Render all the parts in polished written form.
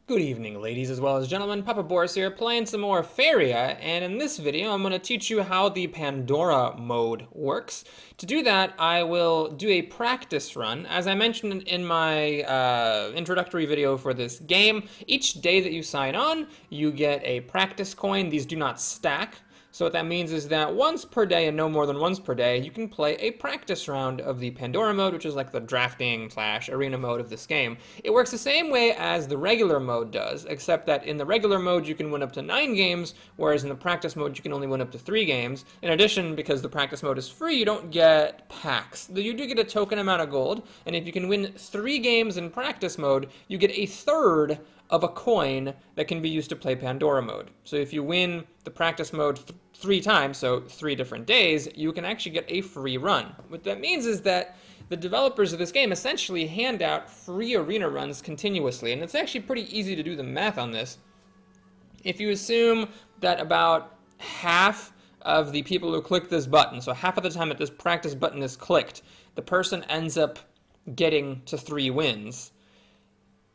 Good evening, ladies as well as gentlemen. Papa Boris here, playing some more Faeria, and in this video I'm going to teach you how the Pandora mode works. To do that, I will do a practice run. As I mentioned in my introductory video for this game, each day that you sign on, you get a practice coin. These do not stack. So what that means is that once per day and no more than once per day, you can play a practice round of the Pandora mode, which is like the drafting / arena mode of this game. It works the same way as the regular mode does, except that in the regular mode you can win up to 9 games, whereas in the practice mode you can only win up to 3 games. In addition, because the practice mode is free, you don't get packs. You do get a token amount of gold, and if you can win 3 games in practice mode, you get a third of a coin that can be used to play Pandora mode. So if you win the practice mode 3 times, so 3 different days, you can actually get a free run. What that means is that the developers of this game essentially hand out free arena runs continuously, and it's actually pretty easy to do the math on this. If you assume that about half of the people who click this button, so half of the time that this practice button is clicked, the person ends up getting to 3 wins.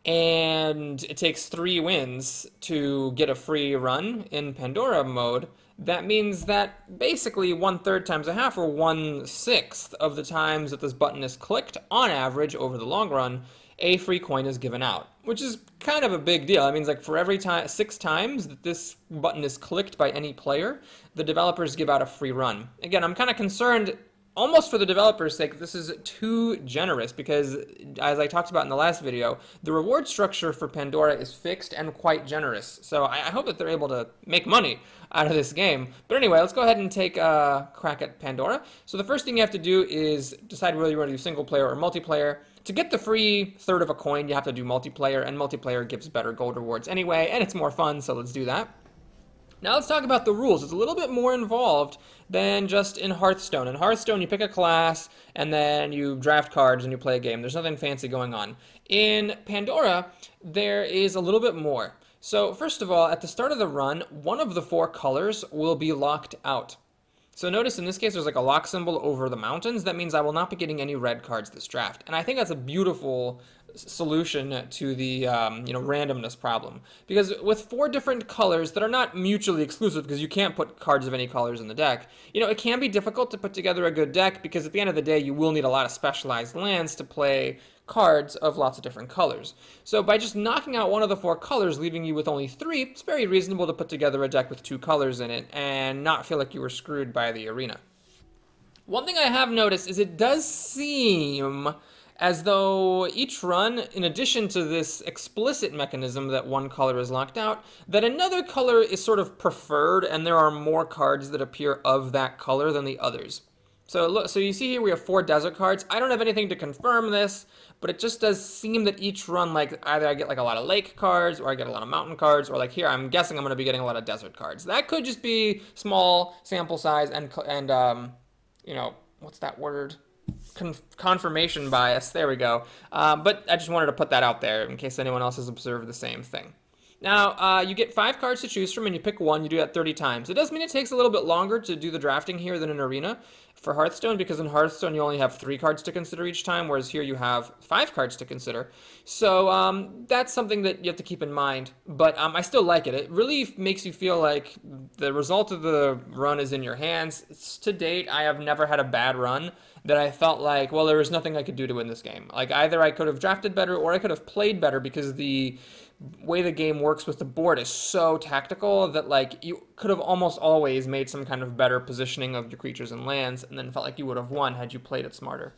And it takes 3 wins to get a free run in Pandora mode. That means that basically 1/3 times a half, or 1/6 of the times that this button is clicked, on average over the long run, a free coin is given out, which is kind of a big deal. It means like for every 6 times that this button is clicked by any player, the developers give out a free run. Again, I'm kind of concerned, almost for the developers' sake, this is too generous because, as I talked about in the last video, the reward structure for Pandora is fixed and quite generous. So I hope that they're able to make money out of this game. But anyway, let's go ahead and take a crack at Pandora. So the first thing you have to do is decide whether you want to do single player or multiplayer. To get the free third of a coin, you have to do multiplayer, and multiplayer gives better gold rewards anyway, and it's more fun, so let's do that. Now let's talk about the rules. It's a little bit more involved than just in Hearthstone. In Hearthstone, you pick a class, and then you draft cards and you play a game. There's nothing fancy going on. In Pandora, there is a little bit more. So first of all, at the start of the run, one of the 4 colors will be locked out. So notice in this case there's like a lock symbol over the mountains. That means I will not be getting any red cards this draft. And I think that's a beautiful solution to the randomness problem. Because with 4 different colors that are not mutually exclusive, because you can't put cards of any colors in the deck, it can be difficult to put together a good deck, because at the end of the day you will need a lot of specialized lands to play cards of lots of different colors. So by just knocking out one of the 4 colors, leaving you with only 3, it's very reasonable to put together a deck with 2 colors in it and not feel like you were screwed by the arena. One thing I have noticed is it does seem as though each run, in addition to this explicit mechanism that one color is locked out, that another color is sort of preferred, and there are more cards that appear of that color than the others. So look, so you see here we have 4 desert cards. I don't have anything to confirm this, but it just does seem that each run, like, either I get like a lot of lake cards, or I get a lot of mountain cards, or like here, I'm guessing I'm going to be getting a lot of desert cards. That could just be small sample size and what's that word? Confirmation bias. There we go. But I just wanted to put that out there in case anyone else has observed the same thing. Now, you get 5 cards to choose from, and you pick one. You do that 30 times. It does mean it takes a little bit longer to do the drafting here than in Arena for Hearthstone, because in Hearthstone you only have 3 cards to consider each time, whereas here you have 5 cards to consider. So that's something that you have to keep in mind. But I still like it. It really makes you feel like the result of the run is in your hands. To date, I have never had a bad run that I felt like, well, there was nothing I could do to win this game. Like, either I could have drafted better or I could have played better, because the way the game works with the board is so tactical that, like, you could have almost always made some kind of better positioning of your creatures and lands, and then felt like you would have won had you played it smarter.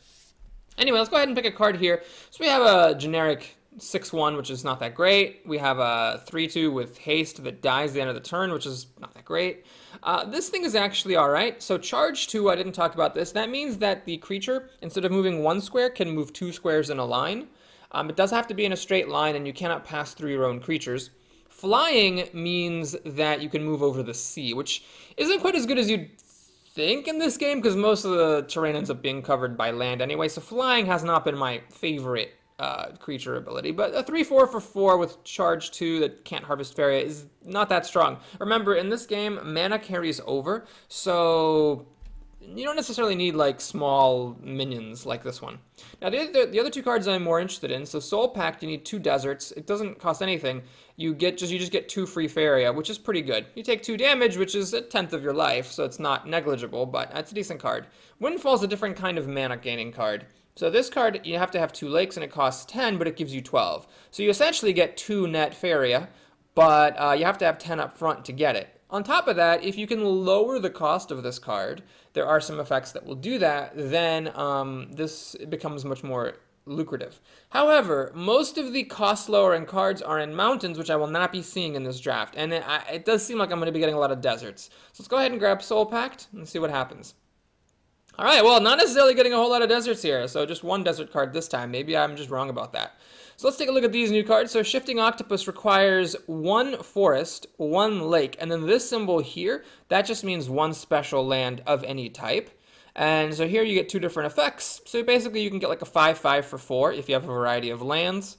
Anyway, let's go ahead and pick a card here. So we have a generic 6/1, which is not that great. We have a 3/2 with haste that dies at the end of the turn, which is not that great. This thing is actually alright. So charge 2, I didn't talk about this. That means that the creature, instead of moving 1 square, can move 2 squares in a line. It does have to be in a straight line, and you cannot pass through your own creatures. Flying means that you can move over the sea, which isn't quite as good as you'd think in this game, because most of the terrain ends up being covered by land anyway, so flying has not been my favorite creature ability. But a 3/4 for 4 with charge 2 that can't harvest Faeria is not that strong. Remember, in this game, mana carries over, so you don't necessarily need like small minions like this one. Now the other two cards I'm more interested in. So Soul Pact, you need 2 deserts. It doesn't cost anything. You just get 2 free Faeria, which is pretty good. You take 2 damage, which is 1/10 of your life, so it's not negligible, but it's a decent card. Windfall's a different kind of mana gaining card. So this card, you have to have 2 lakes, and it costs 10, but it gives you 12. So you essentially get 2 net Faeria, but you have to have 10 up front to get it. On top of that, if you can lower the cost of this card, there are some effects that will do that, then this becomes much more lucrative. However, most of the cost lowering cards are in mountains, which I will not be seeing in this draft, and it does seem like I'm going to be getting a lot of deserts. So let's go ahead and grab Soul Pact and see what happens. All right, well, not necessarily getting a whole lot of deserts here, so just 1 desert card this time. Maybe I'm just wrong about that. So let's take a look at these new cards. So Shifting Octopus requires 1 forest, 1 lake, and then this symbol here, that just means 1 special land of any type. And so here you get 2 different effects. So basically you can get like a 5/5 for 4 if you have a variety of lands.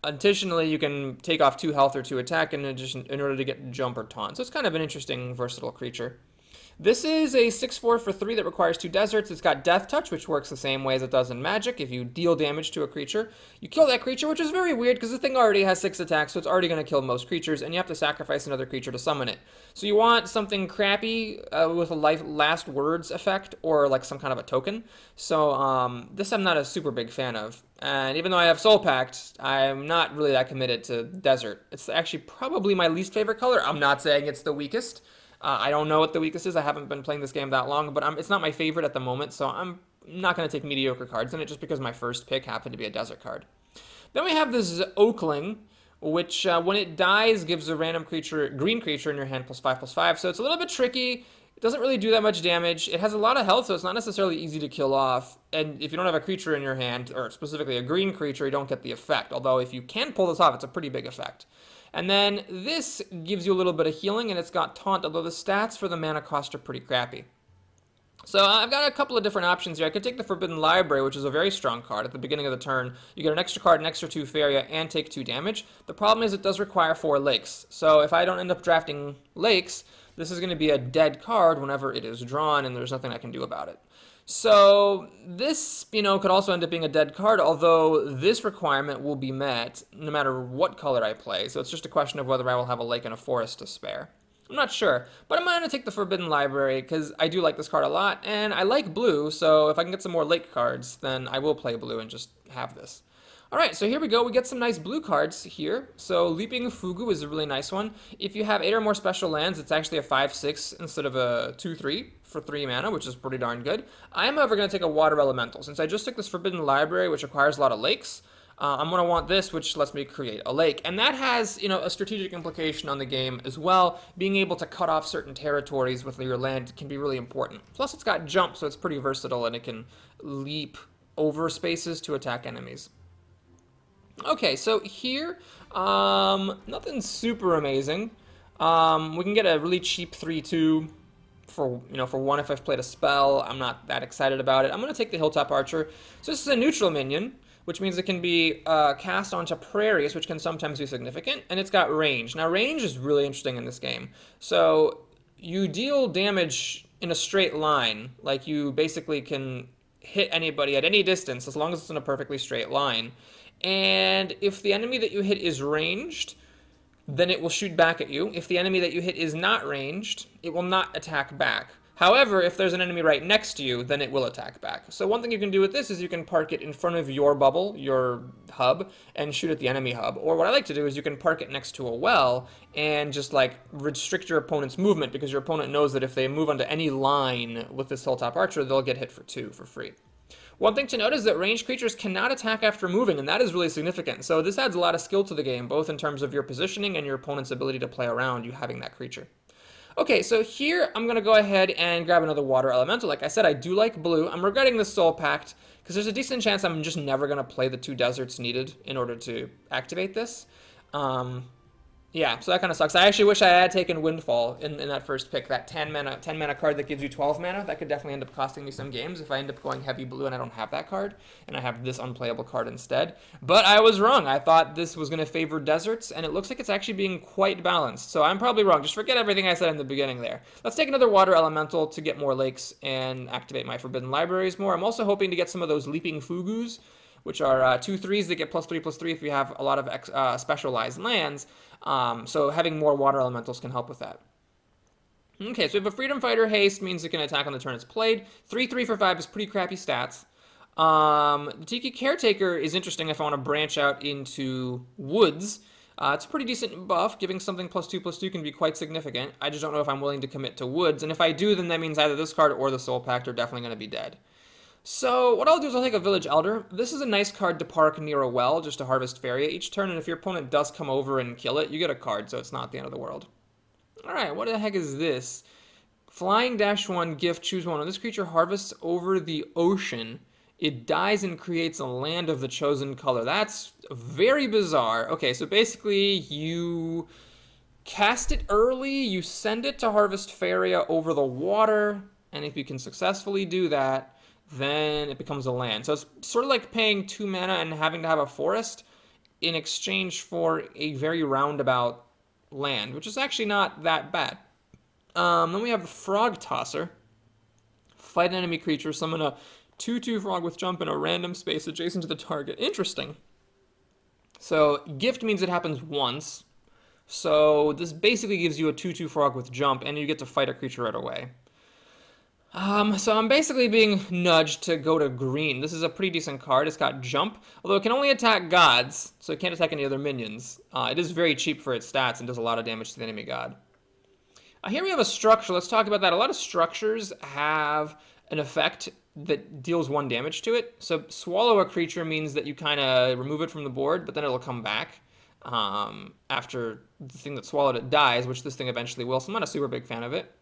Additionally, you can take off 2 health or 2 attack in order to get jump or taunt. So it's kind of an interesting, versatile creature. This is a 6/4 for 3 that requires 2 deserts. It's got Death Touch, which works the same way as it does in Magic. If you deal damage to a creature, you kill that creature, which is very weird because the thing already has 6 attacks, so it's already going to kill most creatures, and you have to sacrifice another creature to summon it. So you want something crappy with a last words effect or like some kind of a token. So this I'm not a super big fan of. And even though I have Soul Pact, I'm not really that committed to Desert. It's actually probably my least favorite color. I'm not saying it's the weakest. I don't know what the weakest is. I haven't been playing this game that long, but it's not my favorite at the moment, so I'm not going to take mediocre cards in it just because my first pick happened to be a desert card. Then we have this Oakling, which when it dies gives a random creature, green creature in your hand +5/+5, so it's a little bit tricky. It doesn't really do that much damage. It has a lot of health, so it's not necessarily easy to kill off. And if you don't have a creature in your hand, or specifically a green creature, you don't get the effect. Although if you can pull this off, it's a pretty big effect. And then this gives you a little bit of healing, and it's got Taunt, although the stats for the mana cost are pretty crappy. So I've got a couple of different options here. I could take the Forbidden Library, which is a very strong card. At the beginning of the turn, you get an extra card, an extra 2 Faeria, and take 2 damage. The problem is it does require 4 lakes. So if I don't end up drafting lakes, this is going to be a dead card whenever it is drawn, and there's nothing I can do about it. So this, could also end up being a dead card, although this requirement will be met no matter what color I play. So it's just a question of whether I will have a lake and a forest to spare. I'm not sure, but I'm going to take the Forbidden Library because I do like this card a lot, and I like blue, so if I can get some more lake cards, then I will play blue and just have this. Alright, so here we go. We get some nice blue cards here. So Leaping Fugu is a really nice one. If you have 8 or more special lands, it's actually a 5/6 instead of a 2/3 for 3 mana, which is pretty darn good. I'm, however, going to take a Water Elemental. Since I just took this Forbidden Library, which requires a lot of lakes, I'm going to want this, which lets me create a lake. And that has, a strategic implication on the game as well. Being able to cut off certain territories with your land can be really important. Plus, it's got jump, so it's pretty versatile, and it can leap over spaces to attack enemies. Okay, so here, nothing super amazing. We can get a really cheap 3/2 for 1 if I've played a spell. I'm not that excited about it. I'm going to take the Hilltop Archer. So this is a neutral minion, which means it can be cast onto prairies, which can sometimes be significant, and it's got range. Now, range is really interesting in this game. So you deal damage in a straight line, like you basically can hit anybody at any distance as long as it's in a perfectly straight line. And if the enemy that you hit is ranged, then it will shoot back at you. If the enemy that you hit is not ranged, it will not attack back. However, if there's an enemy right next to you, then it will attack back. So one thing you can do with this is you can park it in front of your bubble, your hub, and shoot at the enemy hub. Or what I like to do is you can park it next to a well and just like restrict your opponent's movement, because your opponent knows that if they move onto any line with this Hilltop Archer, they'll get hit for 2 for free. One thing to note is that ranged creatures cannot attack after moving, and that is really significant. So this adds a lot of skill to the game, both in terms of your positioning and your opponent's ability to play around you having that creature. Okay, so here I'm going to go ahead and grab another Water Elemental. Like I said, I do like blue. I'm regretting this Soul Pact because there's a decent chance I'm just never going to play the 2 deserts needed in order to activate this. Yeah, so that kind of sucks. I actually wish I had taken Windfall in that first pick, that 10 mana card that gives you 12 mana. That could definitely end up costing me some games if I end up going heavy blue and I don't have that card, and I have this unplayable card instead. But I was wrong. I thought this was going to favor deserts, and it looks like it's actually being quite balanced. So I'm probably wrong. Just forget everything I said in the beginning there. Let's take another water elemental to get more lakes and activate my Forbidden Libraries more. I'm also hoping to get some of those Leaping Fugus, which are 2/3s that get +3/+3 if you have a lot of specialized lands. So having more water elementals can help with that. Okay, so we have a Freedom Fighter. Haste means it can attack on the turn it's played. 3/3 for 5 is pretty crappy stats. The Tiki Caretaker is interesting if I want to branch out into woods. It's a pretty decent buff. Giving something +2/+2 can be quite significant. I just don't know if I'm willing to commit to woods. And if I do, then that means either this card or the Soul Pact are definitely going to be dead. So what I'll do is I'll take a Village Elder. This is a nice card to park near a well just to harvest Faeria each turn, and if your opponent does come over and kill it, you get a card, so it's not the end of the world. Alright, what the heck is this? Flying -1, gift, choose one. When this creature harvests over the ocean, it dies and creates a land of the chosen color. That's very bizarre. Okay, so basically you cast it early, you send it to harvest Faeria over the water, and if you can successfully do that, then it becomes a land. So it's sort of like paying 2 mana and having to have a forest in exchange for a very roundabout land, which is actually not that bad. Then we have the Frog Tosser. Fight an enemy creature, summon a 2/2 frog with jump in a random space adjacent to the target. Interesting. So gift means it happens once. So this basically gives you a 2/2 frog with jump, and you get to fight a creature right away. So I'm basically being nudged to go to green. This is a pretty decent card. It's got jump, although it can only attack gods, so it can't attack any other minions. It is very cheap for its stats and does a lot of damage to the enemy god. Here we have a structure. Let's talk about that. A lot of structures have an effect that deals 1 damage to it. So swallow a creature means that you kind of remove it from the board, but then it'll come back after the thing that swallowed it dies, which this thing eventually will, so I'm not a super big fan of it.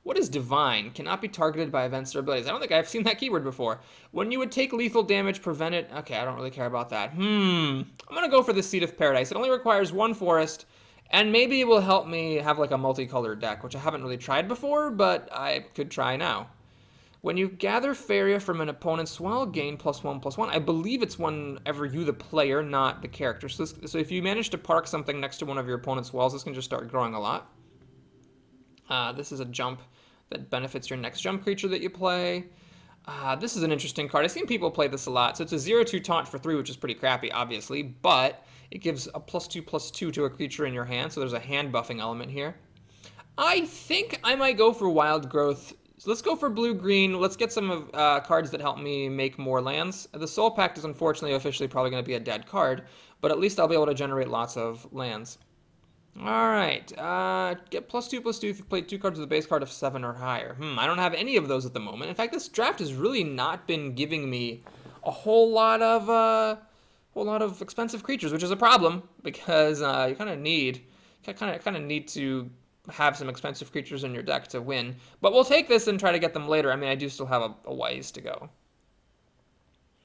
What is Divine? Cannot be targeted by events or abilities. I don't think I've seen that keyword before. When you would take lethal damage, prevent it. Okay, I don't really care about that. I'm going to go for the Seed of Paradise. It only requires 1 forest, and maybe it will help me have like a multicolored deck, which I haven't really tried before, but I could try now. When you gather Faeria from an opponent's well, gain +1/+1. I believe it's whenever you, the player, not the character. So if you manage to park something next to one of your opponent's wells, this can just start growing a lot. This is a jump that benefits your next jump creature that you play. This is an interesting card. I've seen people play this a lot. So it's a 0/2 taunt for 3, which is pretty crappy, obviously, but it gives a +2/+2 to a creature in your hand, so there's a hand buffing element here. I think I might go for Wild Growth. So let's go for blue-green. Let's get some cards that help me make more lands. The Soul Pact is unfortunately officially probably going to be a dead card, but at least I'll be able to generate lots of lands. Alright, get +2/+2 if you play 2 cards with a base card of 7 or higher. I don't have any of those at the moment. In fact, this draft has really not been giving me a whole lot of expensive creatures, which is a problem because you kind of need to have some expensive creatures in your deck to win. But we'll take this and try to get them later. I mean, I do still have a ways to go.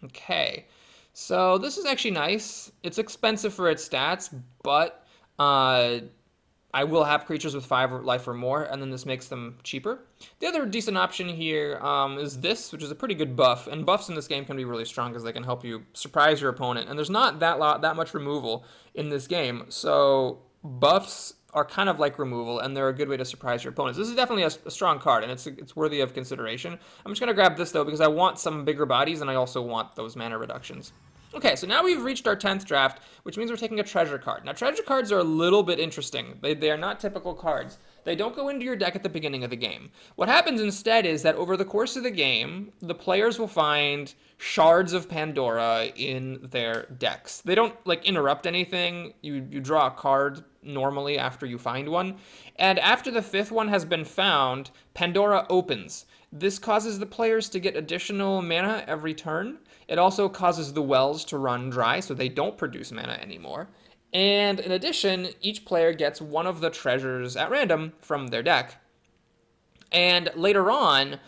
Okay, so this is actually nice. It's expensive for its stats, but I will have creatures with 5 life or more, and then this makes them cheaper. The other decent option here is this, which is a pretty good buff. And buffs in this game can be really strong because they can help you surprise your opponent. And there's not that much removal in this game, so buffs are kind of like removal, and they're a good way to surprise your opponents. This is definitely a strong card, and it's worthy of consideration. I'm just going to grab this, though, because I want some bigger bodies, and I also want those mana reductions. Okay, so now we've reached our 10th draft, which means we're taking a treasure card. Now, treasure cards are a little bit interesting. They are not typical cards. They don't go into your deck at the beginning of the game. What happens instead is that over the course of the game, the players will find shards of Pandora in their decks. They don't, like, interrupt anything. You draw a card normally after you find one. And after the 5th one has been found, Pandora opens. This causes the players to get additional mana every turn. It also causes the wells to run dry, so they don't produce mana anymore. And in addition, each player gets one of the treasures at random from their deck. And later on,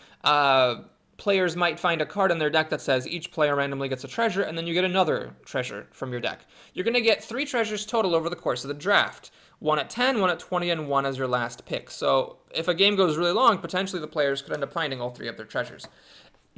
players might find a card in their deck that says each player randomly gets a treasure, and then you get another treasure from your deck. You're going to get 3 treasures total over the course of the draft. 1 at 10, 1 at 20, and 1 as your last pick. So if a game goes really long, potentially the players could end up finding all 3 of their treasures.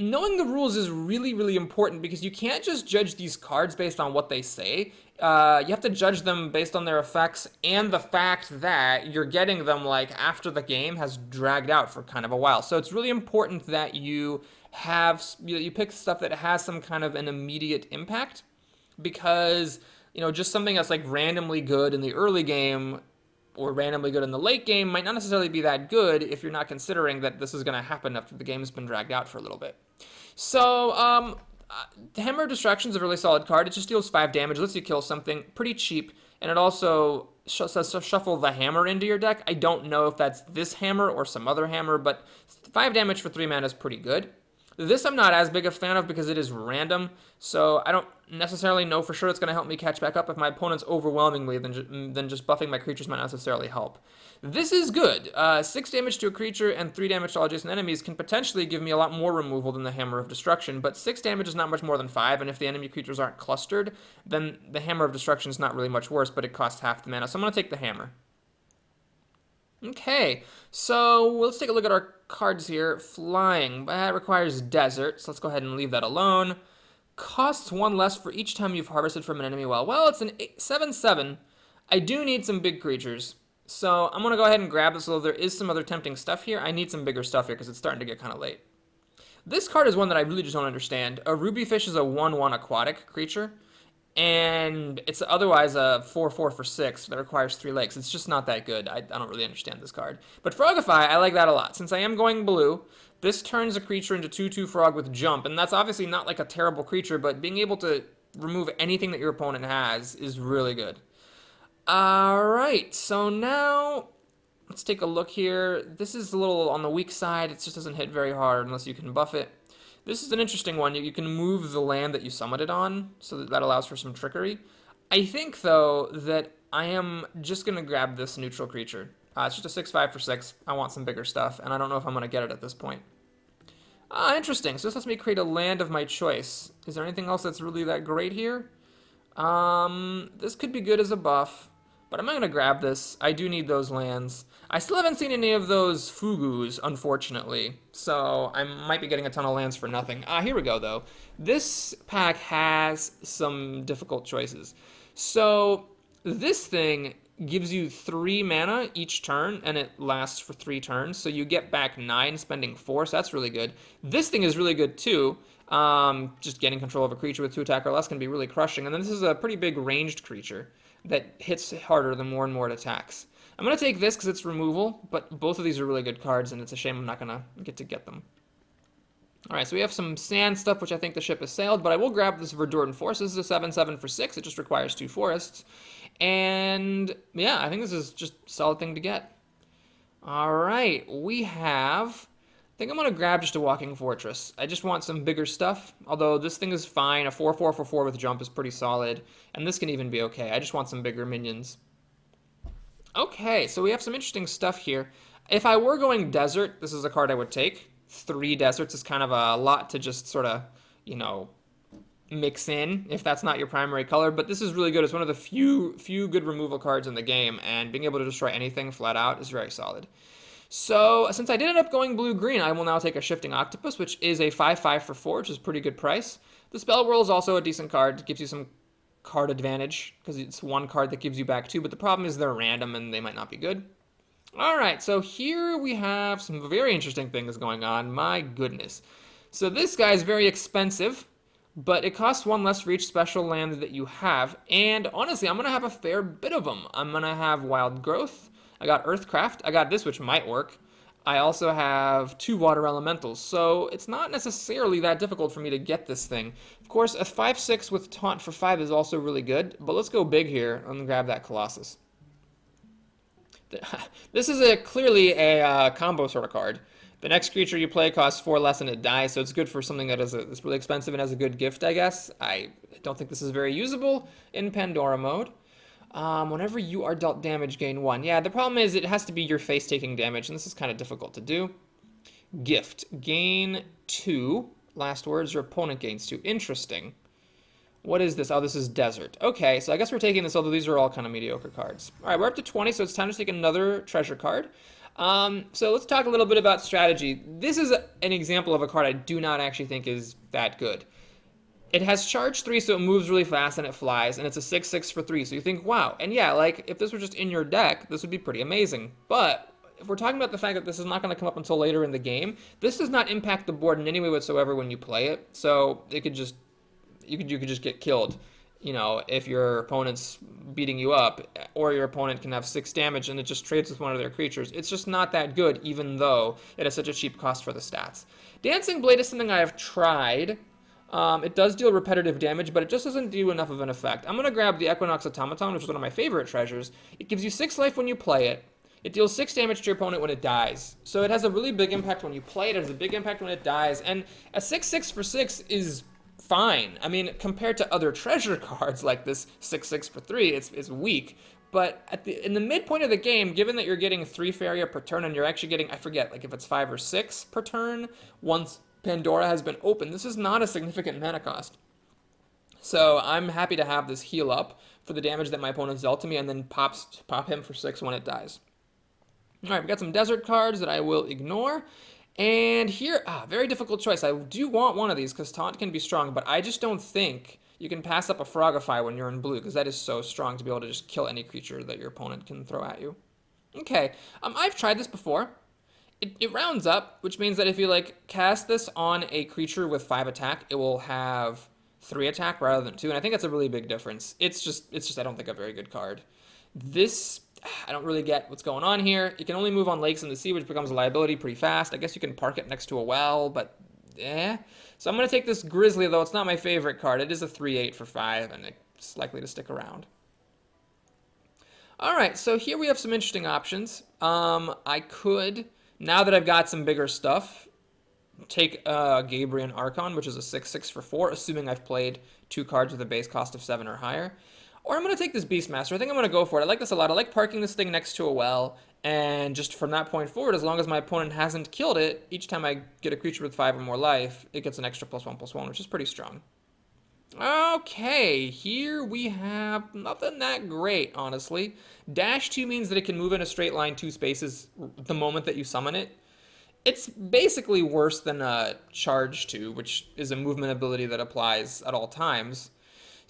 Knowing the rules is really, really important because you can't just judge these cards based on what they say. You have to judge them based on their effects and the fact that you're getting them like after the game has dragged out for kind of a while. So it's really important that you pick stuff that has some kind of an immediate impact, because just something that's like randomly good in the early game or randomly good in the late game might not necessarily be that good if you're not considering that this is going to happen after the game's been dragged out for a little bit. So, the Hammer of Destruction is a really solid card. It just deals 5 damage, lets you kill something, pretty cheap, and it also says shuffle the hammer into your deck. I don't know if that's this hammer or some other hammer, but 5 damage for 3 mana is pretty good. This I'm not as big a fan of because it is random, so I don't necessarily know for sure it's going to help me catch back up. If my opponent's overwhelming me, then just buffing my creatures might not necessarily help. This is good. 6 damage to a creature and 3 damage to all adjacent enemies can potentially give me a lot more removal than the Hammer of Destruction, but 6 damage is not much more than 5, and if the enemy creatures aren't clustered, then the Hammer of Destruction is not really much worse, but it costs half the mana, so I'm going to take the Hammer. Okay, so let's take a look at our cards here. Flying, that requires Desert, so let's go ahead and leave that alone. Costs 1 less for each time you've harvested from an enemy well. Well, it's an 7/7. I do need some big creatures, so I'm going to go ahead and grab this, although there is some other tempting stuff here. I need some bigger stuff here because it's starting to get kind of late. This card is one that I really just don't understand. A Ruby Fish is a 1/1 aquatic creature, and it's otherwise a 4/4 for 6 that requires 3 legs. It's just not that good. I don't really understand this card. But Frogify, I like that a lot. Since I am going blue, this turns a creature into 2/2 frog with jump, and that's obviously not like a terrible creature, but being able to remove anything that your opponent has is really good. Alright, so now let's take a look here. This is a little on the weak side. It just doesn't hit very hard unless you can buff it. This is an interesting one. You can move the land that you summoned it on, so that allows for some trickery. I think, though, that I am just going to grab this neutral creature. It's just a 6/5 for 6. I want some bigger stuff, and I don't know if I'm going to get it at this point. Interesting. So this lets me create a land of my choice. Is there anything else that's really that great here? This could be good as a buff, but I'm not going to grab this. I do need those lands. I still haven't seen any of those Fugus, unfortunately, so I might be getting a ton of lands for nothing. Here we go, though. This pack has some difficult choices. So this thing gives you 3 mana each turn, and it lasts for 3 turns, so you get back 9, spending 4, so that's really good. This thing is really good, too. Just getting control of a creature with 2 attack or less can be really crushing, and then this is a pretty big ranged creature that hits harder the more and more it attacks. I'm going to take this because it's removal, but both of these are really good cards, and it's a shame I'm not going to get them. Alright, so we have some sand stuff, which I think the ship has sailed, but I will grab this Verdurant Force. This is a 7/7 for 6. It just requires 2 forests. And, yeah, I think this is just a solid thing to get. Alright, we have... I think I'm going to grab just a Walking Fortress. I just want some bigger stuff, although this thing is fine. A 4/4 for 4 with jump is pretty solid, and this can even be okay. I just want some bigger minions. Okay, so we have some interesting stuff here. If I were going desert, this is a card I would take. 3 deserts is kind of a lot to just sort of, mix in if that's not your primary color, but this is really good. It's one of the few good removal cards in the game, and being able to destroy anything flat out is very solid. So, since I did end up going blue-green, I will now take a Shifting Octopus, which is a 5/5 for 4, which is a pretty good price. The Spell Whirl is also a decent card. It gives you some card advantage, because it's 1 card that gives you back 2, but the problem is they're random and they might not be good. Alright, so here we have some very interesting things going on. My goodness. So this guy is very expensive, but it costs 1 less for each special land that you have, and honestly, I'm going to have a fair bit of them. I'm going to have Wild Growth. I got Earthcraft. I got this, which might work. I also have 2 Water Elementals, so it's not necessarily that difficult for me to get this thing. Of course, a 5/6 with Taunt for 5 is also really good, but let's go big here and grab that Colossus. This is clearly a combo sort of card. The next creature you play costs 4 less and it dies, so it's good for something that is really expensive and has a good gift, I guess. I don't think this is very usable in Pandora mode. Whenever you are dealt damage, gain 1. Yeah, the problem is it has to be your face taking damage, and this is kind of difficult to do. Gift. Gain 2. Last words, your opponent gains 2. Interesting. What is this? Oh, this is Desert. Okay, so I guess we're taking this, although these are all kind of mediocre cards. All right, we're up to 20, so it's time to take another treasure card. So let's talk a little bit about strategy. This is an example of a card I do not actually think is that good. It has charge 3, so it moves really fast and it flies, and it's a 6/6 for 3. So you think, wow. And yeah, like, if this were just in your deck, this would be pretty amazing. But if we're talking about the fact that this is not going to come up until later in the game, this does not impact the board in any way whatsoever when you play it. So it could just, you could just get killed, you know, if your opponent's beating you up, or your opponent can have 6 damage and it just trades with one of their creatures. It's just not that good, even though it has such a cheap cost for the stats. Dancing Blade is something I have tried. It does deal repetitive damage, but it just doesn't do enough of an effect. I'm going to grab the Equinox Automaton, which is one of my favorite treasures. It gives you 6 life when you play it. It deals 6 damage to your opponent when it dies. So it has a really big impact when you play it. It has a big impact when it dies. And a 6/6 for 6 is fine. I mean, compared to other treasure cards like this 6/6 for 3, it's weak. But in the midpoint of the game, given that you're getting 3 Faeria per turn and you're actually getting, I forget, like if it's 5 or 6 per turn, once Pandora has been opened, this is not a significant mana cost. So I'm happy to have this heal up for the damage that my opponent's dealt to me, and then pop him for 6 when it dies. All right, we got some desert cards that I will ignore. And here, very difficult choice. I do want one of these because Taunt can be strong, but I just don't think you can pass up a Frogify when you're in blue, because that is so strong to be able to just kill any creature that your opponent can throw at you. Okay, I've tried this before. It rounds up, which means that if you like cast this on a creature with 5 attack, it will have 3 attack rather than 2, and I think that's a really big difference. It's just I don't think a very good card. This, I don't really get what's going on here. You can only move on lakes in the sea, which becomes a liability pretty fast. I guess you can park it next to a well, but So I'm going to take this Grizzly, though it's not my favorite card. It is a 3/8 for 5, and it's likely to stick around. All right, so here we have some interesting options. I could, now that I've got some bigger stuff, take Gabrian Archon, which is a 6/6 for 4, assuming I've played 2 cards with a base cost of 7 or higher. Or I'm going to take this Beastmaster. I think I'm going to go for it. I like this a lot. I like parking this thing next to a well, and just from that point forward, as long as my opponent hasn't killed it, each time I get a creature with 5 or more life, it gets an extra +1/+1, which is pretty strong. Okay, here we have nothing that great, honestly. Dash 2 means that it can move in a straight line 2 spaces the moment that you summon it. It's basically worse than Charge 2, which is a movement ability that applies at all times.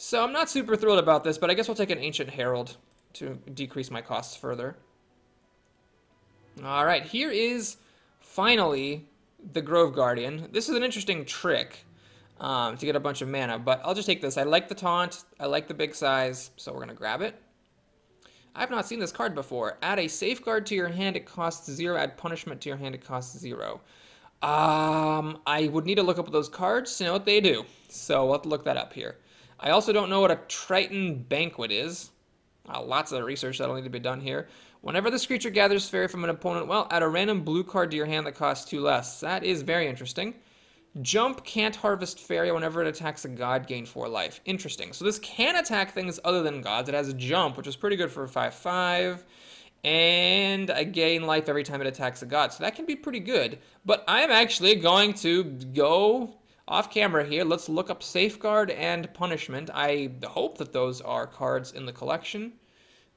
So I'm not super thrilled about this, but I guess I'll take an Ancient Herald to decrease my costs further. All right, here is finally the Grove Guardian. This is an interesting trick to get a bunch of mana, but I'll just take this. I like the taunt, I like the big size, so we're going to grab it. I've not seen this card before. Add a safeguard to your hand, it costs 0. Add punishment to your hand, it costs 0. I would need to look up those cards to know what they do, so we'll have to look that up here. I also don't know what a Triton Banquet is. Lots of research that'll need to be done here. Whenever this creature gathers Faeria from an opponent, well, add a random blue card to your hand that costs 2 less. That is very interesting. Jump, can't harvest Faeria whenever it attacks a god, gain 4 life. Interesting. So this can attack things other than gods. It has a jump, which is pretty good for a 5/5. And I gain life every time it attacks a god. So that can be pretty good. But I'm actually going to go off camera here. Let's look up Safeguard and Punishment. I hope that those are cards in the collection.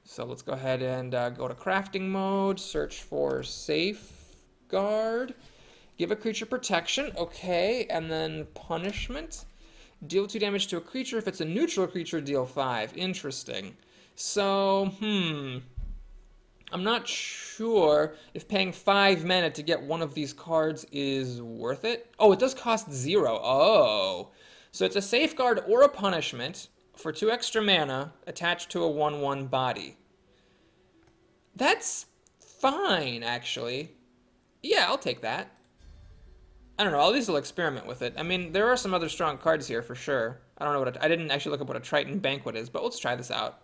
So let's go ahead and go to crafting mode, search for Safeguard, give a creature protection, okay, and then Punishment. Deal 2 damage to a creature. If it's a neutral creature, deal 5. Interesting. So, I'm not sure if paying 5 mana to get one of these cards is worth it. Oh, it does cost 0. Oh. So it's a Safeguard or a Punishment for 2 extra mana attached to a 1/1 body. That's fine, actually. Yeah, I'll take that. I don't know, at least I'll experiment with it. I mean, there are some other strong cards here for sure. I don't know I didn't actually look up what a Triton Banquet is, but let's try this out.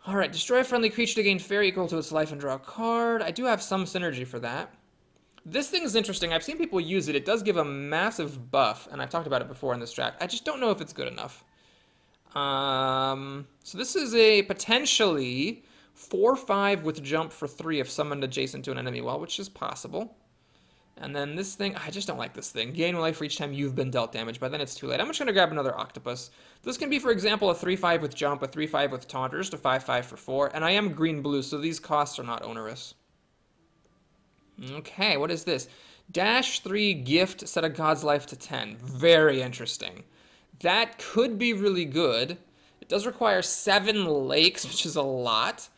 Alright, destroy a friendly creature to gain Faeria equal to its life and draw a card. I do have some synergy for that. This thing is interesting. I've seen people use it. It does give a massive buff, and I've talked about it before in this strat. I just don't know if it's good enough. So this is a potentially 4/5 with jump for 3 if summoned adjacent to an enemy well, which is possible. And then this thing, I just don't like this thing. Gain life for each time you've been dealt damage. By then it's too late. I'm just going to grab another octopus. This can be, for example, a 3/5 with jump, a 3/5 with taunt, or just a 5/5 for 4. And I am green-blue, so these costs are not onerous. Okay, what is this? Dash 3 gift, set a god's life to 10. Very interesting. That could be really good. It does require 7 lakes, which is a lot.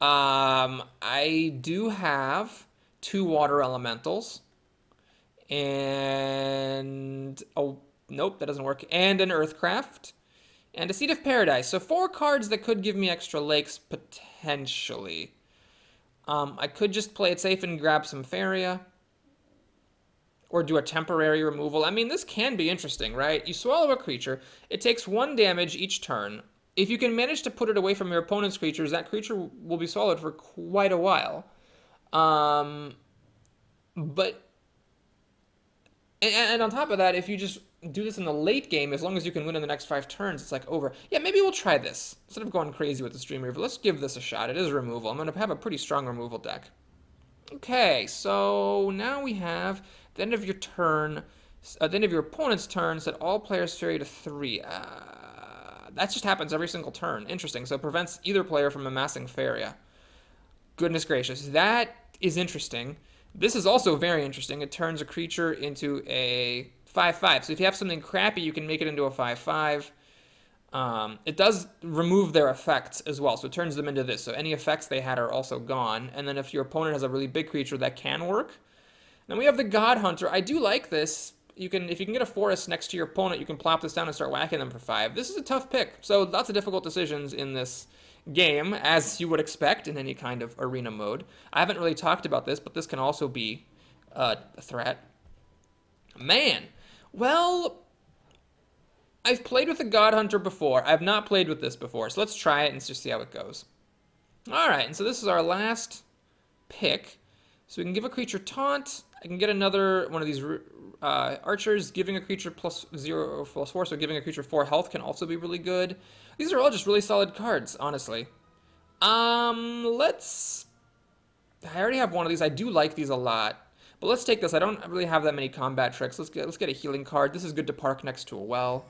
I do have 2 water elementals. And, oh, nope, that doesn't work. And an Earthcraft. And a Seed of Paradise. So 4 cards that could give me extra lakes, potentially. I could just play it safe and grab some Faeria. Or do a temporary removal. I mean, this can be interesting, right? You swallow a creature. It takes 1 damage each turn. If you can manage to put it away from your opponent's creatures, that creature will be swallowed for quite a while. And on top of that, if you just do this in the late game, as long as you can win in the next 5 turns, it's like over. Yeah, maybe we'll try this. Instead of going crazy with the Stream Reaver, let's give this a shot. It is removal. I'm going to have a pretty strong removal deck. Okay, so now we have the end of your turn, the end of your opponent's turn, set all players Faeria to 3. That just happens every single turn. Interesting. So it prevents either player from amassing Faeria. Goodness gracious. That is interesting. This is also very interesting. It turns a creature into a 5/5. So if you have something crappy, you can make it into a 5/5. It does remove their effects as well, so it turns them into this. So any effects they had are also gone. And then if your opponent has a really big creature, that can work. Then we have the God Hunter. I do like this. If you can get a forest next to your opponent, you can plop this down and start whacking them for 5. This is a tough pick. So lots of difficult decisions in this game, as you would expect in any kind of arena mode. I haven't really talked about this, but this can also be a threat. Man, well, I've played with the God Hunter before. I've not played with this before, so let's try it and just see how it goes. All right, and so this is our last pick. So we can give a creature taunt. I can get another one of these archers. Giving a creature +0 or +4, so giving a creature 4 health can also be really good. These are all just really solid cards, honestly. I already have one of these. I do like these a lot. But let's take this. I don't really have that many combat tricks. Let's get a healing card. This is good to park next to a well.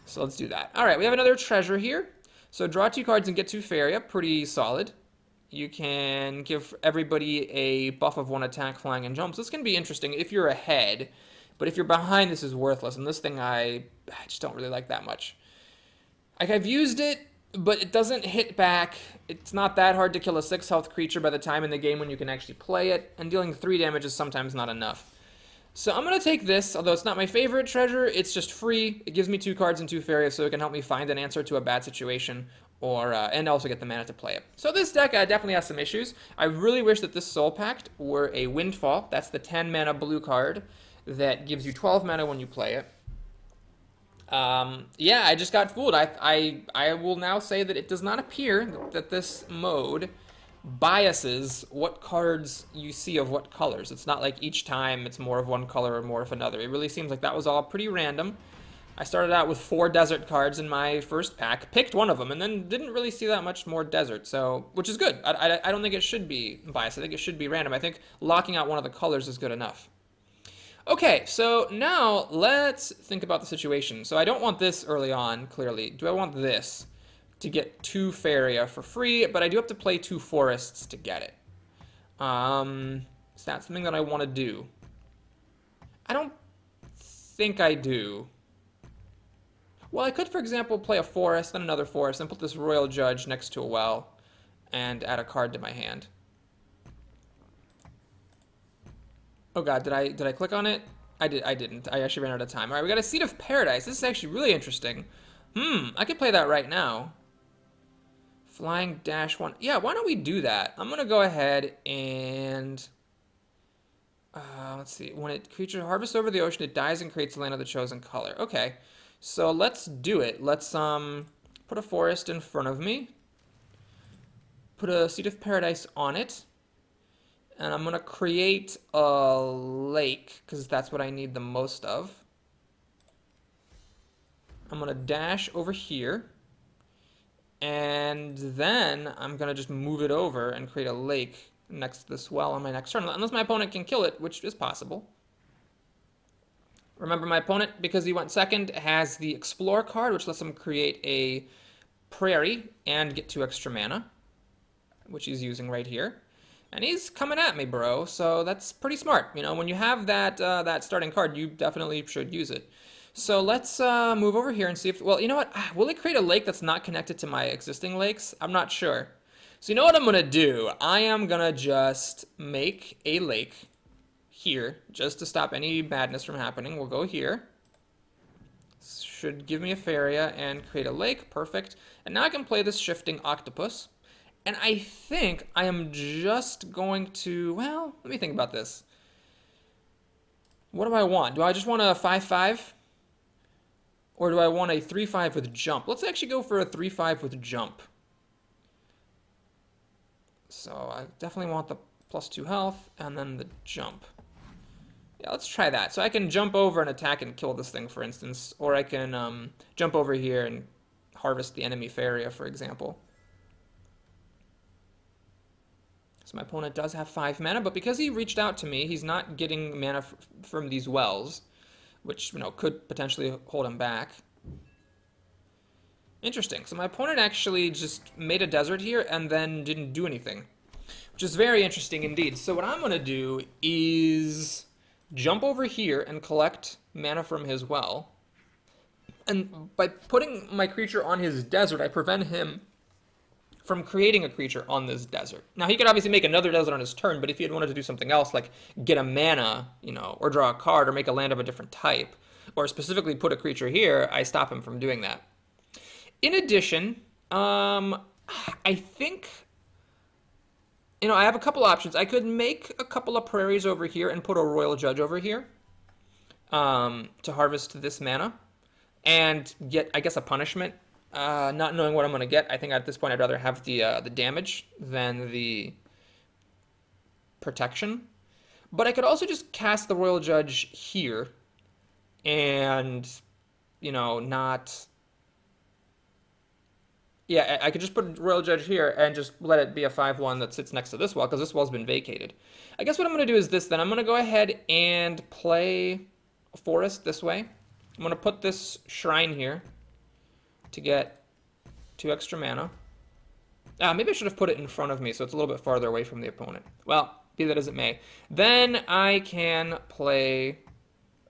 So let's do that. All right, we have another treasure here. So draw 2 cards and get 2 Faeria. Pretty solid. You can give everybody a buff of 1 attack, flying, and jump. So this can be interesting if you're ahead. But if you're behind, this is worthless. And this thing I just don't really like that much. Like, I've used it, but it doesn't hit back. It's not that hard to kill a 6 health creature by the time in the game when you can actually play it. And dealing 3 damage is sometimes not enough. So I'm going to take this, although it's not my favorite treasure. It's just free. It gives me 2 cards and 2 Faeria, so it can help me find an answer to a bad situation. And also get the mana to play it. So this deck definitely has some issues. I really wish that this Soul Pact were a Windfall. That's the 10 mana blue card that gives you 12 mana when you play it. Yeah, I just got fooled. I will now say that it does not appear that this mode biases what cards you see of what colors. It's not like each time it's more of one color or more of another. It really seems like that was all pretty random. I started out with 4 desert cards in my first pack, picked one of them, and then didn't really see that much more desert, so which is good. I don't think it should be biased. I think it should be random. I think locking out one of the colors is good enough. Okay, so now let's think about the situation. So I don't want this early on, clearly. Do I want this to get 2 Faeria for free? But I do have to play 2 forests to get it. Is that something that I want to do? I don't think I do. Well, I could, for example, play a forest, then another forest, and put this Royal Judge next to a well, and add a card to my hand. Oh god, did I click on it? I didn't. I actually ran out of time. Alright, we got a Seed of Paradise. This is actually really interesting. I could play that right now. Flying dash 1. Yeah, why don't we do that? I'm gonna go ahead and let's see. When a creature harvests over the ocean, it dies and creates land of the chosen color. Okay. So let's do it. Let's put a forest in front of me. Put a Seed of Paradise on it. And I'm going to create a lake, because that's what I need the most of. I'm going to dash over here. And then I'm going to just move it over and create a lake next to this well on my next turn. Unless my opponent can kill it, which is possible. Remember, my opponent, because he went second, has the Explore card, which lets him create a Prairie and get 2 extra mana, which he's using right here. And he's coming at me, bro, so that's pretty smart. You know, when you have that that starting card, you definitely should use it. So let's move over here and see if... Well, you know what? Will it create a lake that's not connected to my existing lakes? I'm not sure. So you know what I'm going to do? I am going to just make a lake here, just to stop any madness from happening. We'll go here. Should give me a Faeria and create a lake. Perfect. And now I can play this Shifting Octopus. And I think I am just going to... Well, let me think about this. What do I want? Do I just want a 5/5? Or do I want a 3/5 with jump? Let's actually go for a 3/5 with jump. So I definitely want the +2 health and then the jump. Yeah, let's try that. So I can jump over and attack and kill this thing, for instance. Or I can jump over here and harvest the enemy Faeria, for example. So my opponent does have 5 mana, but because he reached out to me, he's not getting mana from these wells, which, you know, could potentially hold him back. Interesting. So my opponent actually just made a desert here and then didn't do anything, which is very interesting indeed. So what I'm going to do is jump over here and collect mana from his well. And by putting my creature on his desert, I prevent him from creating a creature on this desert. Now, he could obviously make another desert on his turn, but if he had wanted to do something else, like get a mana, you know, or draw a card, or make a land of a different type, or specifically put a creature here, I stop him from doing that. In addition, I think, you know, I have a couple options. I could make a couple of prairies over here and put a Royal Judge over here to harvest this mana and get, I guess, a punishment. Not knowing what I'm going to get, I think at this point I'd rather have the damage than the protection. But I could also just cast the Royal Judge here and, you know, not... Yeah, I could just put Royal Judge here and just let it be a 5/1 that sits next to this wall, because this wall's been vacated. I guess what I'm going to do is this then. I'm going to go ahead and play a forest this way. I'm going to put this shrine here to get 2 extra mana. Maybe I should have put it in front of me so it's a little bit farther away from the opponent. Well, be that as it may. Then I can play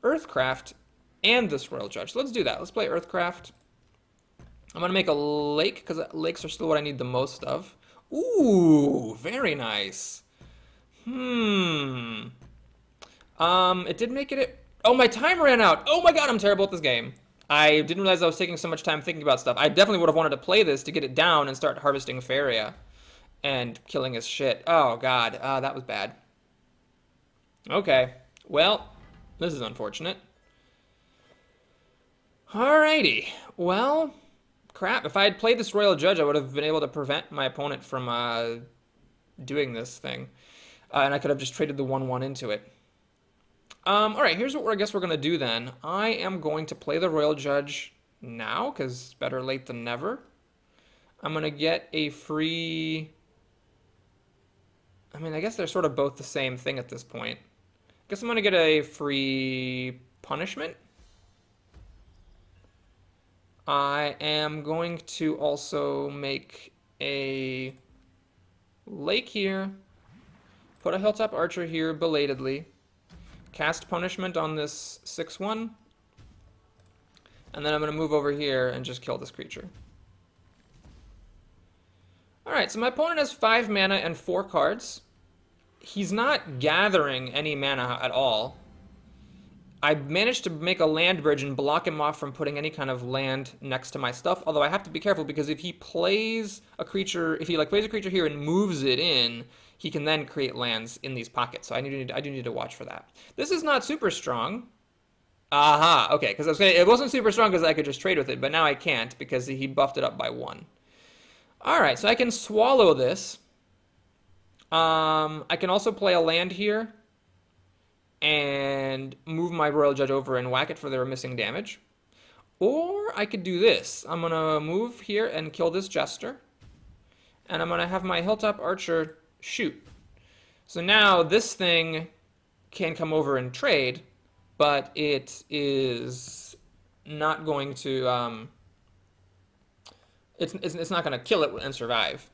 Earthcraft and this Royal Judge. So let's do that. Let's play Earthcraft. I'm going to make a lake, because lakes are still what I need the most of. Ooh, very nice. It did make it... Oh, my time ran out. Oh my god, I'm terrible at this game. I didn't realize I was taking so much time thinking about stuff. I definitely would have wanted to play this to get it down and start harvesting Faeria and killing his shit. Oh god, that was bad. Okay, well, this is unfortunate. Alrighty, well, crap. If I had played this Royal Judge, I would have been able to prevent my opponent from doing this thing. And I could have just traded the 1/1 into it. Alright, here's what I guess we're going to do then. I am going to play the Royal Judge now, because better late than never. I'm going to get a free... I mean, I guess they're sort of both the same thing at this point. I guess I'm going to get a free punishment. I am going to also make a lake here, put a Hilltop Archer here belatedly, cast punishment on this 6/1, and then I'm going to move over here and just kill this creature. Alright, so my opponent has 5 mana and 4 cards. He's not gathering any mana at all. I managed to make a land bridge and block him off from putting any kind of land next to my stuff, although I have to be careful because if he plays a creature, plays a creature here and moves it in, he can then create lands in these pockets, so I do need to watch for that. This is not super strong. Aha, okay, because I was saying it wasn't super strong because I could just trade with it, but now I can't because he buffed it up by 1. Alright, so I can swallow this. I can also play a land here and move my Royal Judge over and whack it for their missing damage. Or I could do this. I'm going to move here and kill this Jester. And I'm going to have my Hilltop Archer shoot. So now this thing can come over and trade, but it is not going to, it's not going to kill it and survive.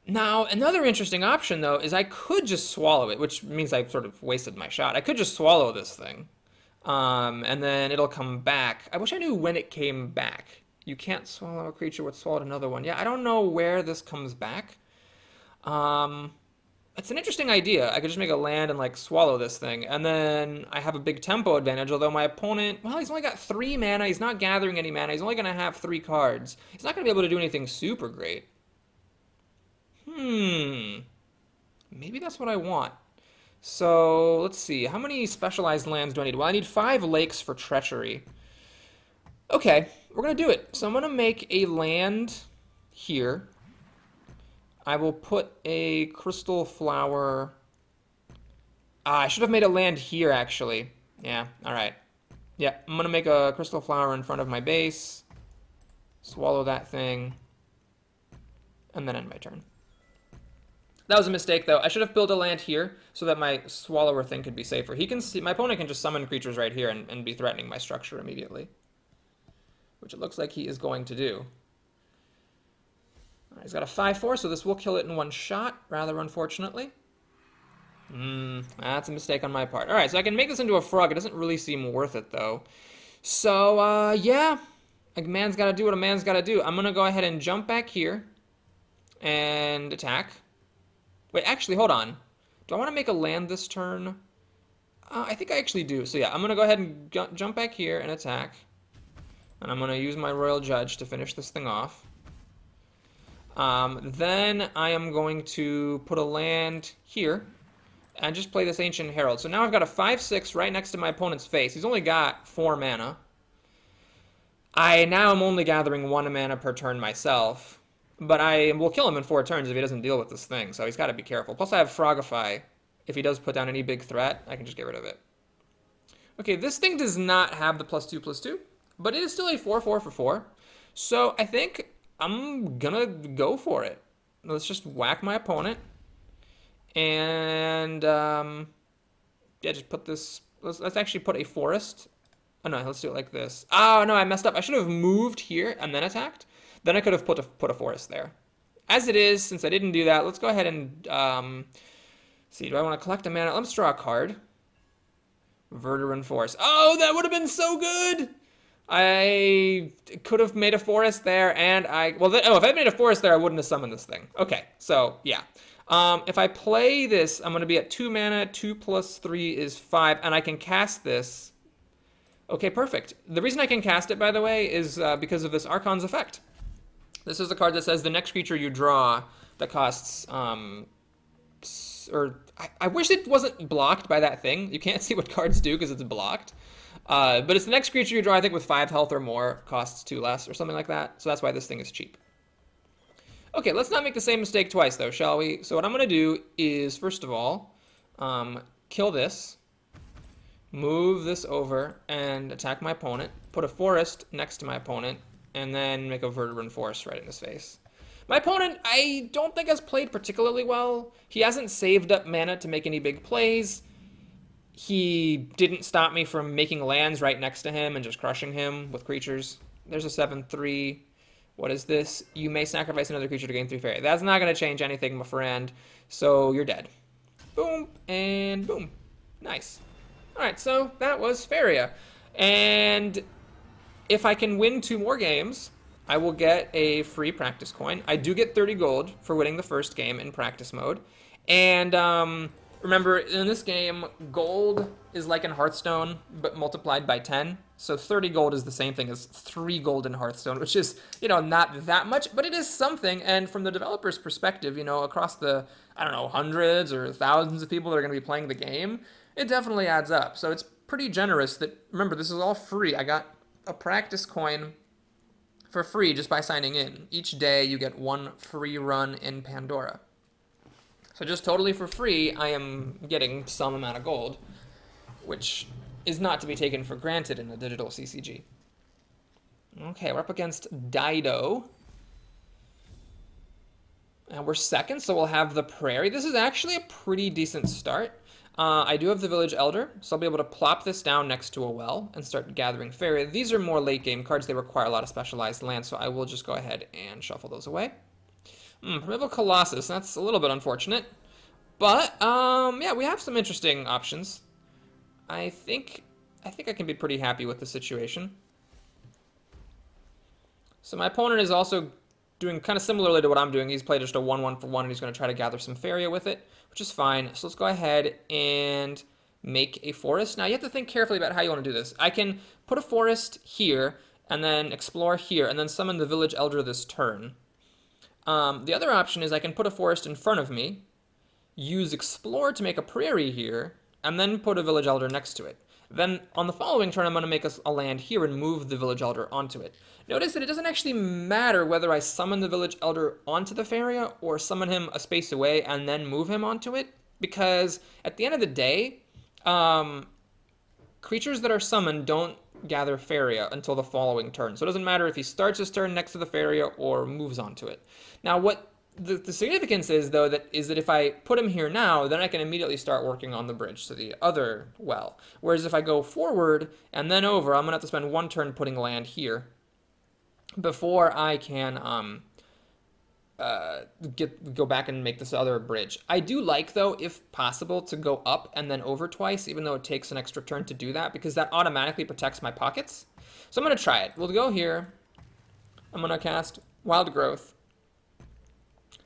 Now, another interesting option, though, is I could just swallow it, which means I sort of wasted my shot. I could just swallow this thing, and then it'll come back. I wish I knew when it came back. You can't swallow a creature what swallowed another one. Yeah, I don't know where this comes back. It's an interesting idea. I could just make a land and, like, swallow this thing, and then I have a big tempo advantage, although my opponent, well, he's only got 3 mana. He's not gathering any mana. He's only going to have 3 cards. He's not going to be able to do anything super great. Maybe that's what I want. So, let's see. How many specialized lands do I need? Well, I need 5 lakes for treachery. Okay, we're going to do it. So I'm going to make a land here. I will put a crystal flower. I should have made a land here, actually. Yeah, alright. Yeah, I'm going to make a crystal flower in front of my base. Swallow that thing. And then end my turn. That was a mistake, though. I should have built a land here so that my swallower thing could be safer. He can see, my opponent can just summon creatures right here and be threatening my structure immediately, which it looks like he is going to do. All right, he's got a 5/4, so this will kill it in one shot, rather unfortunately. That's a mistake on my part. All right, so I can make this into a frog. It doesn't really seem worth it, though. So, yeah, a man's got to do what a man's got to do. I'm going to go ahead and jump back here and attack. Wait, actually, hold on. Do I want to make a land this turn? I think I actually do. So yeah, I'm going to go ahead and jump back here and attack. And I'm going to use my Royal Judge to finish this thing off. Then I am going to put a land here and just play this Ancient Herald. So now I've got a 5/6 right next to my opponent's face. He's only got 4 mana. I now am only gathering 1 mana per turn myself. But I will kill him in 4 turns if he doesn't deal with this thing, so he's got to be careful. Plus I have Frogify. If he does put down any big threat, I can just get rid of it. Okay, this thing does not have the +2/+2, but it is still a 4/4 for 4. So I think I'm gonna go for it. Let's just whack my opponent. And, yeah, just put this... Let's actually put a forest. Oh, no, let's do it like this. Oh, no, I messed up. I should have moved here and then attacked. Then I could have put a forest there. As it is, since I didn't do that, let's go ahead and see. Do I want to collect a mana? Let's draw a card. Verduran Forest. Oh, that would have been so good! I could have made a forest there, and if I had made a forest there, I wouldn't have summoned this thing. Okay, so yeah. If I play this, I'm going to be at 2 mana. 2 + 3 is 5, and I can cast this. Okay, perfect. The reason I can cast it, by the way, is because of this Archon's effect. This is the card that says the next creature you draw that costs, I wish it wasn't blocked by that thing. You can't see what cards do because it's blocked. But it's the next creature you draw, I think, with 5 health or more, costs 2 less or something like that. So that's why this thing is cheap. Okay, let's not make the same mistake twice, though, shall we? So what I'm going to do is, first of all, kill this, move this over, and attack my opponent, put a forest next to my opponent, and then make a Verduran Forest right in his face. My opponent, I don't think has played particularly well. He hasn't saved up mana to make any big plays. He didn't stop me from making lands right next to him and just crushing him with creatures. There's a 7/3. What is this? You may sacrifice another creature to gain 3 Faeria. That's not going to change anything, my friend. So you're dead. Boom, and boom. Nice. All right, so that was Faeria. And if I can win 2 more games, I will get a free practice coin. I do get 30 gold for winning the first game in practice mode. And remember, in this game, gold is like in Hearthstone, but multiplied by 10. So 30 gold is the same thing as 3 gold in Hearthstone, which is, not that much, but it is something. And from the developer's perspective, across the, hundreds or thousands of people that are going to be playing the game, it definitely adds up. So it's pretty generous that, remember, this is all free. I got a practice coin for free just by signing in. Each day you get 1 free run in Pandora. So just totally for free, I am getting some amount of gold, which is not to be taken for granted in a digital CCG. Okay, we're up against Dido. And we're second, so we'll have the Prairie. This is actually a pretty decent start. I do have the Village Elder, so I'll be able to plop this down next to a well and start gathering Faeria. These are more late game cards. They require a lot of specialized land, so I will just go ahead and shuffle those away. Primeval Colossus, that's a little bit unfortunate. But, yeah, we have some interesting options. I think I can be pretty happy with the situation. So my opponent is also doing kind of similarly to what I'm doing. He's played just a 1-1 for 1, and he's going to try to gather some Faeria with it, which is fine. So let's go ahead and make a forest. Now, you have to think carefully about how you want to do this. I can put a forest here, and then explore here, and then summon the Village Elder this turn. The other option is I can put a forest in front of me, use explore to make a prairie here, and then put a Village Elder next to it. Then on the following turn, I'm going to make a land here and move the Village Elder onto it. Notice that it doesn't actually matter whether I summon the Village Elder onto the Faeria or summon him a space away and then move him onto it, because at the end of the day, creatures that are summoned don't gather Faeria until the following turn. So it doesn't matter if he starts his turn next to the Faeria or moves onto it. Now, what the significance is, though, that if I put him here now, then I can immediately start working on the bridge to the other well. Whereas if I go forward and then over, I'm going to have to spend one turn putting land here before I can go back and make this other bridge. I do like, though, if possible, to go up and then over twice, even though it takes an extra turn to do that, because that automatically protects my pockets. So I'm going to try it. We'll go here. I'm going to cast Wild Growth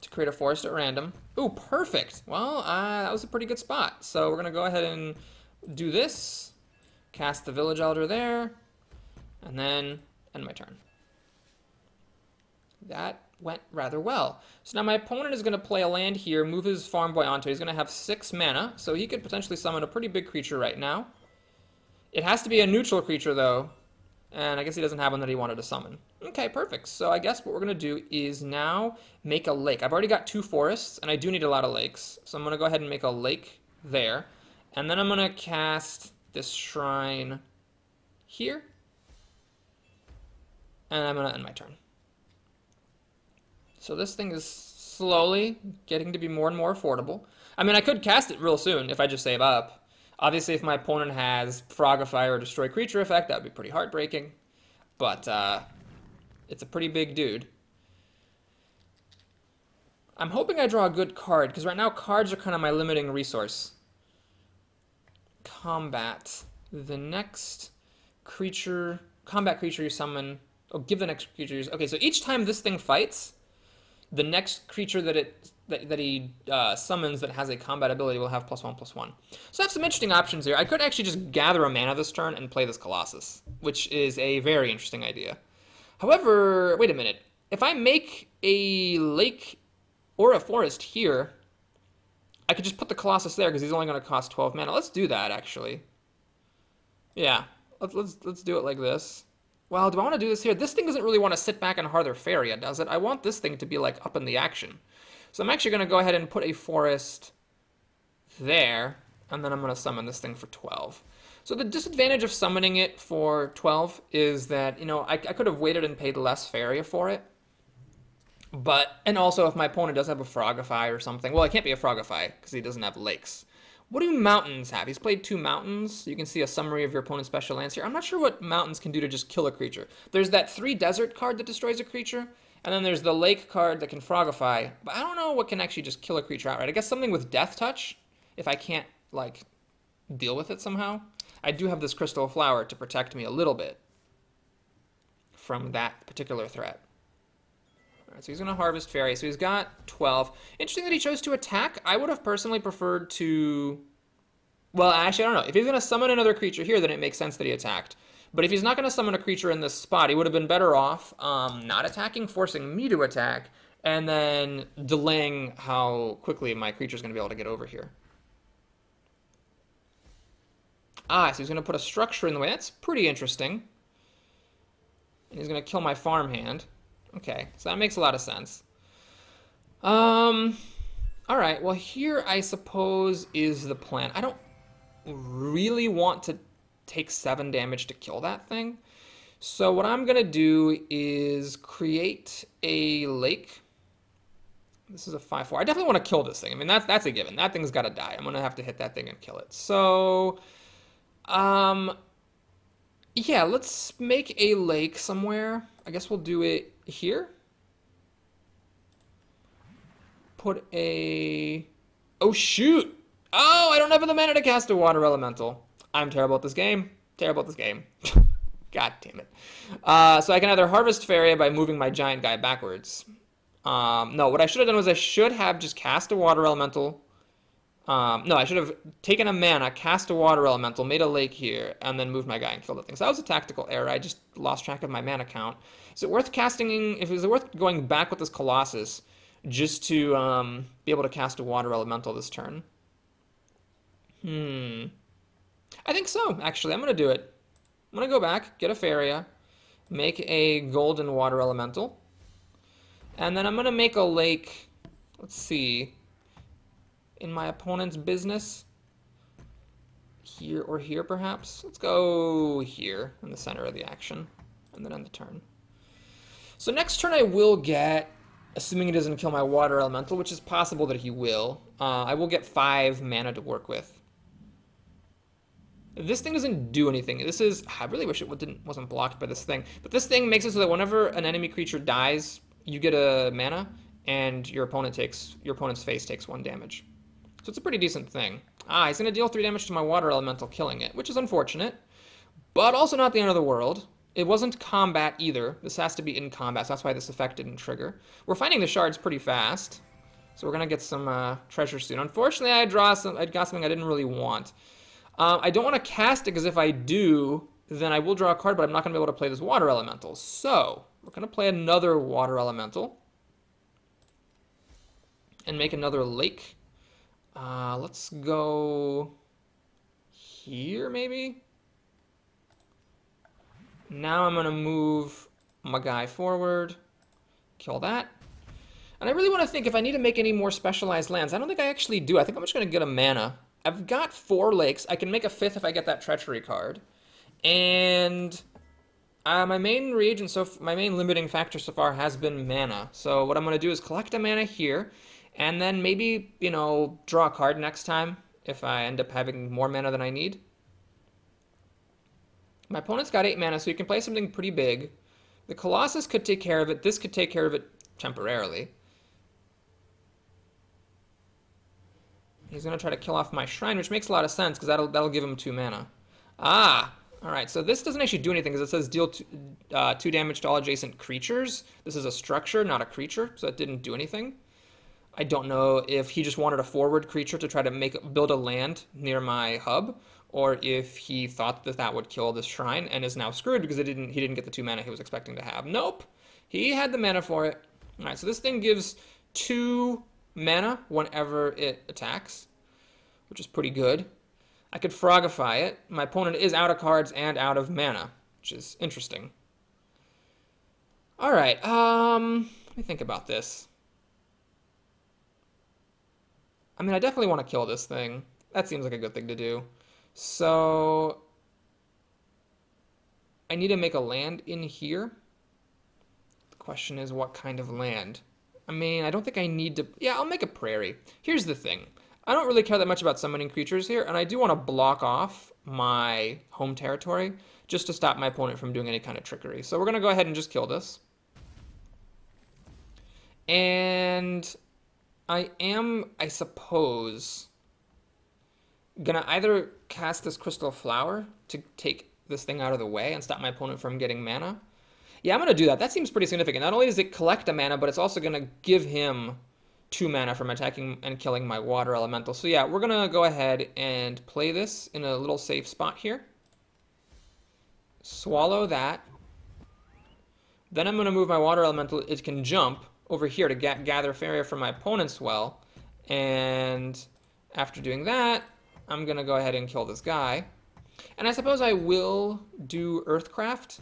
to create a forest at random. Ooh, perfect. Well, that was a pretty good spot. So we're going to go ahead and do this, cast the Village Elder there, and then end my turn. That went rather well. So now my opponent is going to play a land here, move his Farm Boy onto it. He's going to have 6 mana, so he could potentially summon a pretty big creature right now. It has to be a neutral creature, though, and I guess he doesn't have one that he wanted to summon. Okay, perfect. So I guess what we're going to do is now make a lake. I've already got 2 forests, and I do need a lot of lakes. So I'm going to go ahead and make a lake there. And then I'm going to cast this shrine here. And I'm going to end my turn. So this thing is slowly getting to be more and more affordable. I mean, I could cast it real soon if I just save up. Obviously, if my opponent has Frogify or Destroy Creature effect, that would be pretty heartbreaking. But it's a pretty big dude. I'm hoping I draw a good card, because right now cards are kind of my limiting resource. Combat. The next creature, combat creature you summon. Oh, give the next creature. Okay, so each time this thing fights, the next creature that he summons that has a combat ability will have +1/+1. So I have some interesting options here. I could actually just gather a mana this turn and play this Colossus, which is a very interesting idea. However, wait a minute. If I make a lake or a forest here, I could just put the Colossus there because he's only going to cost 12 mana. Let's do that, actually. Yeah, let's do it like this. Well, do I want to do this here? This thing doesn't really want to sit back and Hearthstone Faeria, does it? I want this thing to be, like, up in the action. So I'm actually going to go ahead and put a forest there, and then I'm going to summon this thing for 12. So the disadvantage of summoning it for 12 is that, you know, I could have waited and paid less Faeria for it. But, and also if my opponent does have a Frogify or something, well, it can't be a Frogify because he doesn't have lakes. What do mountains have? He's played 2 mountains. You can see a summary of your opponent's special lands here. I'm not sure what mountains can do to just kill a creature. There's that 3 desert card that destroys a creature, and then there's the lake card that can Frogify. But I don't know what can actually just kill a creature outright. I guess something with Death Touch, if I can't, like, deal with it somehow. I do have this Crystal Flower to protect me a little bit from that particular threat. All right, so he's going to harvest Fairy. So he's got 12. Interesting that he chose to attack. I would have personally preferred to... Well, actually, I don't know. If he's going to summon another creature here, then it makes sense that he attacked. But if he's not going to summon a creature in this spot, he would have been better off not attacking, forcing me to attack, and then delaying how quickly my creature's going to be able to get over here. Ah, so he's going to put a structure in the way. That's pretty interesting. And he's going to kill my farmhand. Okay, so that makes a lot of sense. All right, well, here I suppose is the plan. I don't really want to take 7 damage to kill that thing. So what I'm going to do is create a lake. This is a 5/4. I definitely want to kill this thing. I mean, that's a given. That thing's got to die. I'm going to have to hit that thing and kill it. So, yeah, let's make a lake somewhere. I guess we'll do it here. Put a... Oh, shoot! Oh, I don't have the mana to cast a water elemental. I'm terrible at this game. Terrible at this game. God damn it. So I can either harvest Faeria by moving my giant guy backwards. No, what I should have done was I should have just cast a water elemental. No, I should have taken a mana, cast a water elemental, made a lake here, and then moved my guy and killed the thing. So that was a tactical error. I just lost track of my mana count. Is it worth casting, if is it worth going back with this Colossus just to be able to cast a water elemental this turn? I think so, actually. I'm going to do it. I'm going to go back, get a Faeria, make a golden water elemental, and then I'm going to make a lake, let's see, in my opponent's business. Here or here, perhaps? Let's go here in the center of the action, and then end the turn. So next turn I will get, assuming he doesn't kill my water elemental, which is possible that he will, I will get 5 mana to work with. This thing doesn't do anything. This is, I really wish it wasn't blocked by this thing. But this thing makes it so that whenever an enemy creature dies, you get a mana, and your opponent's face takes 1 damage. So it's a pretty decent thing. He's going to deal 3 damage to my water elemental, killing it, which is unfortunate, but also not the end of the world. It wasn't combat either. This has to be in combat, so that's why this effect didn't trigger. We're finding the shards pretty fast, so we're going to get some treasure soon. Unfortunately, I got something I didn't really want. I don't want to cast it, because if I do, then I will draw a card, but I'm not going to be able to play this water elemental. So, we're going to play another water elemental and make another lake. Let's go here, maybe? Now I'm going to move my guy forward, kill that. And I really want to think if I need to make any more specialized lands. I don't think I actually do. I think I'm just going to get a mana. I've got 4 lakes. I can make a 5th if I get that treachery card. And my main reagent, my main limiting factor so far has been mana. So what I'm going to do is collect a mana here, and then maybe, you know, draw a card next time if I end up having more mana than I need. My opponent's got 8 mana, so you can play something pretty big. The Colossus could take care of it. This could take care of it temporarily. He's going to try to kill off my shrine, which makes a lot of sense, because that'll give him 2 mana. Alright, so this doesn't actually do anything, because it says deal 2 damage to all adjacent creatures. This is a structure, not a creature, so it didn't do anything. I don't know if he just wanted a forward creature to try to build a land near my hub, or if he thought that that would kill this shrine and is now screwed because he didn't get the 2 mana he was expecting to have. Nope, he had the mana for it. Alright, so this thing gives 2 mana whenever it attacks, which is pretty good. I could Frogify it. My opponent is out of cards and out of mana, which is interesting. Alright, let me think about this. I mean, I definitely want to kill this thing. That seems like a good thing to do. So I need to make a land in here. The question is, what kind of land? I mean, I don't think I need to... Yeah, I'll make a prairie. Here's the thing. I don't really care that much about summoning creatures here, and I do want to block off my home territory just to stop my opponent from doing any kind of trickery. So we're going to go ahead and just kill this. And I am, I suppose, going to either cast this Crystal Flower to take this thing out of the way and stop my opponent from getting mana. Yeah, I'm going to do that. That seems pretty significant. Not only does it collect a mana, but it's also going to give him 2 mana from attacking and killing my water elemental. So yeah, we're going to go ahead and play this in a little safe spot here. Swallow that. Then I'm going to move my water elemental. It can jump over here to gather Faeria from my opponent's well. And after doing that, I'm going to go ahead and kill this guy. And I suppose I will do Earthcraft.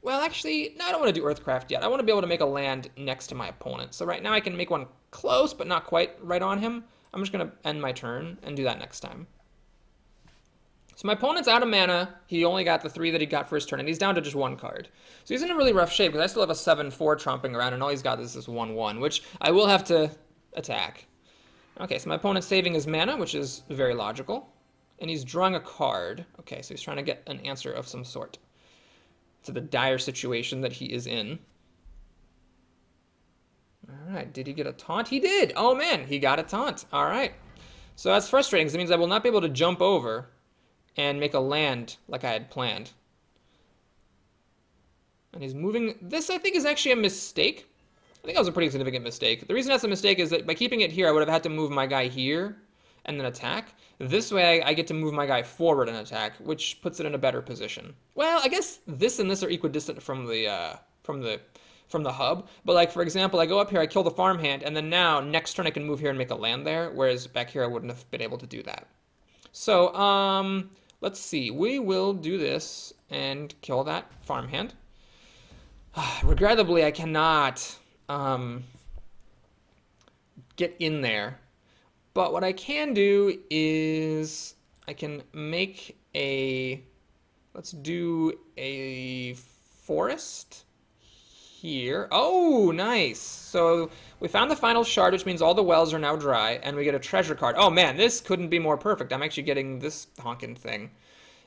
Well, actually, no, I don't want to do Earthcraft yet. I want to be able to make a land next to my opponent. So right now I can make one close, but not quite right on him. I'm just going to end my turn and do that next time. So my opponent's out of mana. He only got the 3 that he got for his turn, and he's down to just 1 card. So he's in a really rough shape, because I still have a 7/4 tromping around, and all he's got is this 1/1, which I will have to attack. Okay, so my opponent's saving his mana, which is very logical. And he's drawing a card. Okay, so he's trying to get an answer of some sort to the dire situation that he is in. All right, did he get a taunt? He did! Oh man, he got a taunt. All right. So that's frustrating because it means I will not be able to jump over and make a land like I had planned. And he's moving. This, I think, is actually a mistake. I think that was a pretty significant mistake. The reason that's a mistake is that by keeping it here, I would have had to move my guy here and then attack. This way, I get to move my guy forward and attack, which puts it in a better position. Well, I guess this and this are equidistant from the hub. But like, for example, I go up here, I kill the farmhand, and then now, next turn I can move here and make a land there, whereas back here I wouldn't have been able to do that. So, let's see. We will do this and kill that farmhand. Regrettably, I cannot get in there. But what I can do is I can make a, let's do a forest here. Oh, nice. So we found the final shard, which means all the wells are now dry, and we get a treasure card. Oh man, this couldn't be more perfect. I'm actually getting this honkin' thing.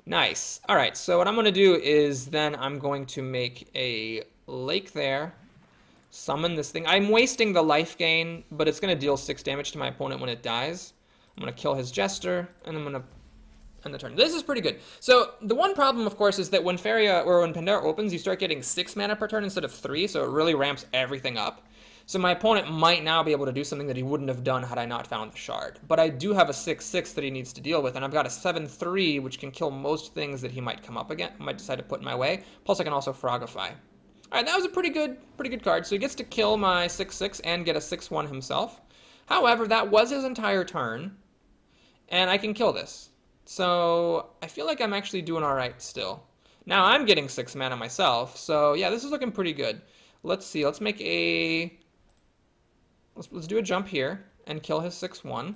Nice. All right, so what I'm going to do is then I'm going to make a lake there. Summon this thing. I'm wasting the life gain, but it's going to deal 6 damage to my opponent when it dies. I'm going to kill his Jester, and I'm going to end the turn. This is pretty good. So the one problem, of course, is that when Faeria, or when Pandora opens, you start getting 6 mana per turn instead of 3, so it really ramps everything up. So my opponent might now be able to do something that he wouldn't have done had I not found the shard. But I do have a 6/6 that he needs to deal with, and I've got a 7/3, which can kill most things that he might come up again, might decide to put in my way. Plus, I can also Frogify. All right, that was a pretty good card. So he gets to kill my 6/6 and get a 6/1 himself. However, that was his entire turn, and I can kill this. So I feel like I'm actually doing all right still. Now I'm getting 6 mana myself, so yeah, this is looking pretty good. Let's see. Let's make a. Let's do a jump here and kill his 6/1.